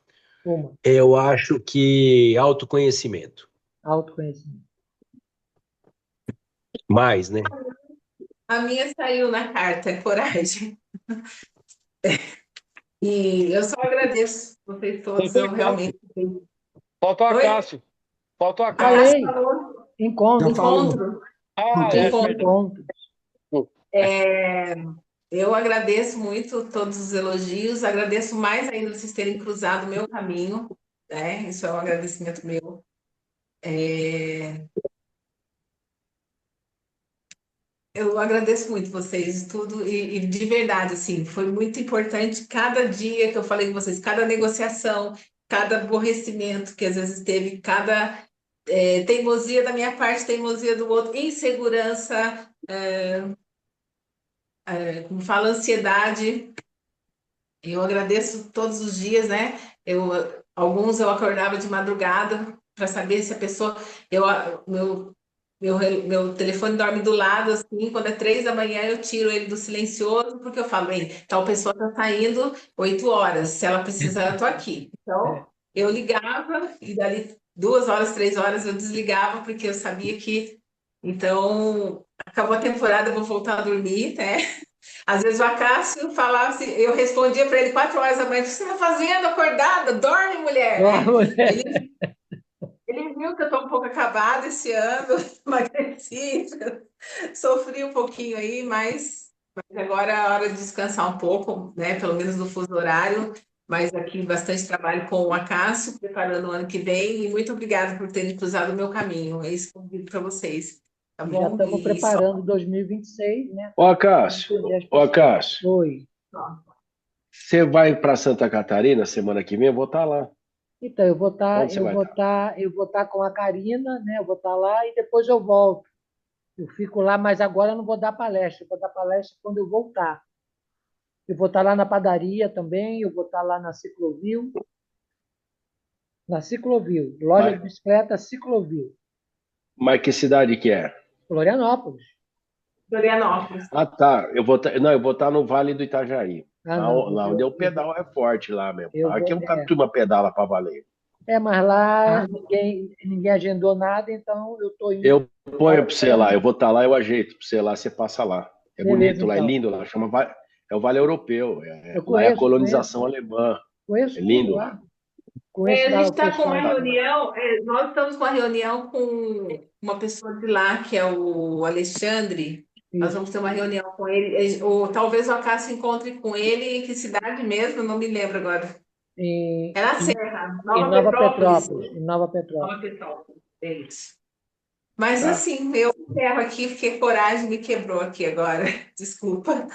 Uma.
eu acho que autoconhecimento.
Autoconhecimento.
Mais, né?
A minha saiu na carta, coragem. E eu só agradeço vocês todos, eu realmente.
Faltou a
Oi?
Cássio. Faltou a
A
Cássio.
Cássio
Falei,
falou
encontro,
Já falou.
encontro.
Ah, é,
isso,
perdão.
encontro.
É, eu agradeço muito todos os elogios, agradeço mais ainda vocês terem cruzado o meu caminho, né? Isso é um agradecimento meu. É, eu agradeço muito vocês, tudo, e de verdade, assim, foi muito importante cada dia que eu falei com vocês, cada negociação, cada aborrecimento que às vezes teve, cada teimosia da minha parte, teimosia do outro, insegurança, como fala, ansiedade. Eu agradeço todos os dias, né? Alguns eu acordava de madrugada para saber se a pessoa. Eu, meu telefone dorme do lado, assim, quando é 3 da manhã eu tiro ele do silencioso, porque eu falo, bem, tal pessoa está saindo 8 horas, se ela precisar, eu estou aqui. Então, eu ligava e dali 2 horas, 3 horas eu desligava, porque eu sabia que. Então, acabou a temporada, eu vou voltar a dormir, né? Às vezes o Acácio falava assim, eu respondia para ele 4 horas da manhã, o que você está fazendo acordada? Dorme, mulher, né? Ele viu que eu estou um pouco acabada esse ano, emagreci, sofri um pouquinho aí, mas agora é a hora de descansar um pouco, né? Pelo menos no fuso horário, mas aqui bastante trabalho com o Acácio, preparando o ano que vem, e muito obrigada por terem cruzado o meu caminho. É isso que eu digo para vocês, tá
E já
bom?
estamos
E só.
preparando 2026, né?
Ô, Cássio, ô, Cássio,
Oi.
você vai para Santa Catarina semana que vem? Eu vou estar lá.
Então, eu vou estar,
Onde você vai estar?
eu vou estar com a Karina, né? Eu vou estar lá e depois eu volto. Eu fico lá, mas agora eu não vou dar palestra. Eu vou dar palestra quando eu voltar. Eu vou estar lá na padaria também. Eu vou estar lá na Ciclovil, loja de
Mas,
bicicleta Ciclovil,
mas que cidade que é?
Florianópolis.
Florianópolis.
Ah, tá. Não, eu vou estar no Vale do Itajaí.
Ah,
Lá,
não.
lá onde o pedal é forte lá mesmo.
Eu
Aqui
vou,
é um turma pedala para valer.
mas lá ninguém agendou nada, então eu estou indo.
Eu ponho para você lá, eu vou estar lá, eu ajeito para você lá, você passa lá. É
Beleza,
bonito lá, é
então.
lindo lá, é o Vale Europeu,
Eu
lá é a
conheço,
colonização alemã.
Conheço
É
tudo
lindo
lá.
lá.
Conheço
A
lá
gente
o
está com uma
pessoal.
reunião, nós estamos com uma reunião com uma pessoa de lá, que é o Alexandre. Nós vamos ter uma reunião com ele, ou talvez o Acácio encontre com ele em que cidade mesmo, não me lembro agora.
Em,
É na
em,
Serra,
em
Nova
Nova
Petrópolis.
Petrópolis. Em Nova Petrópolis.
Nova Petrópolis, é isso. Mas
Tá.
assim, eu encerro aqui, porque coragem me quebrou aqui agora. Desculpa.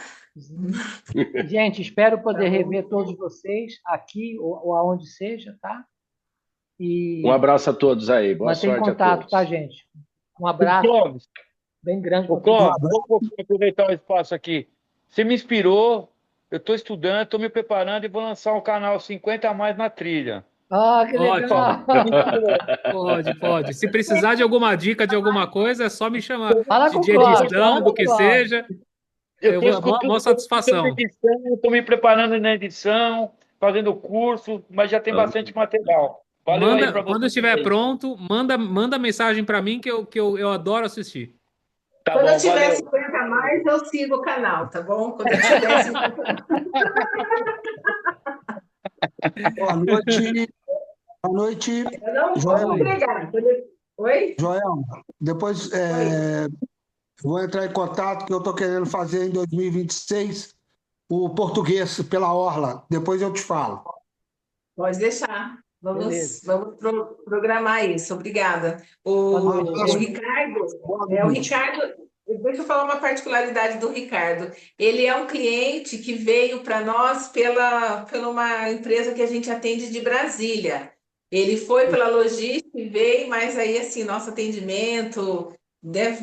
Gente, espero poder
Tá bom.
rever todos vocês aqui ou aonde seja, tá? E
Um abraço a todos aí, boa
mantém
sorte a
contato,
todos.
tá, gente? Um abraço
Clóvis,
bem grande
ô
para todos.
Clóvis, vou aproveitar o espaço aqui. Você me inspirou, eu estou estudando, estou me preparando e vou lançar um canal 50 a mais na trilha.
Ah, que legal!
Pode. Se precisar de alguma dica, de alguma coisa, é só me chamar.
Fala com o
De
Clóvis,
edição,
fala
do
com o
que
Clóvis.
seja.
Eu
Eu
estou
vou,
escutando
maior satisfação.
estou me preparando na edição, fazendo curso, mas já tem bastante material. Valeu aí para
Quando
vocês.
estiver pronto, manda mensagem para mim que eu adoro assistir.
Tá
Quando
bom,
eu tiver
valeu.
50 a mais, eu sigo o canal, tá bom? Quando eu tiver 50
Boa noite. Boa noite,
eu não vou
Joel.
entregar. Oi?
Joel, depois vou entrar em contato que eu estou querendo fazer em 2026 o português pela Orla. Depois eu te falo.
Pode deixar. Vamos
Beleza.
programar isso. Obrigada.
Boa
O
noite, gente.
Ricardo,
Boa
o
noite.
Ricardo, deixa eu falar uma particularidade do Ricardo. Ele é um cliente que veio para nós pela uma empresa que a gente atende de Brasília. Ele foi pela logística e veio, mas aí, assim, nosso atendimento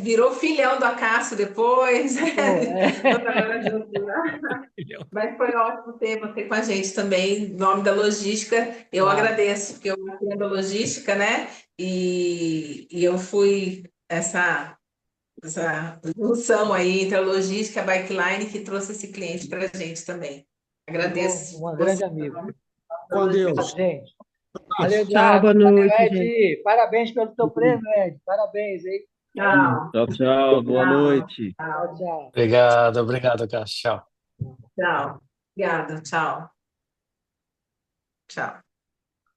virou filhão do Acácio depois. Agora junto lá. Mas foi ótimo ter você com a gente também, em nome da logística. Eu agradeço, porque eu entendo a logística, né? E eu fui essa junção aí entre a logística e a Bikeline que trouxe esse cliente para a gente também. Agradeço.
Um grande amigo.
Com Deus.
Gente. Valeu,
Tchau,
Diago.
boa noite,
Valeu,
gente.
Ed. Parabéns pelo teu prêmio, Ed. Parabéns, hein?
Tchau.
Tchau, boa noite.
Tchau.
Obrigado, Cássio. Tchau.
Tchau. Obrigada. Tchau. Tchau.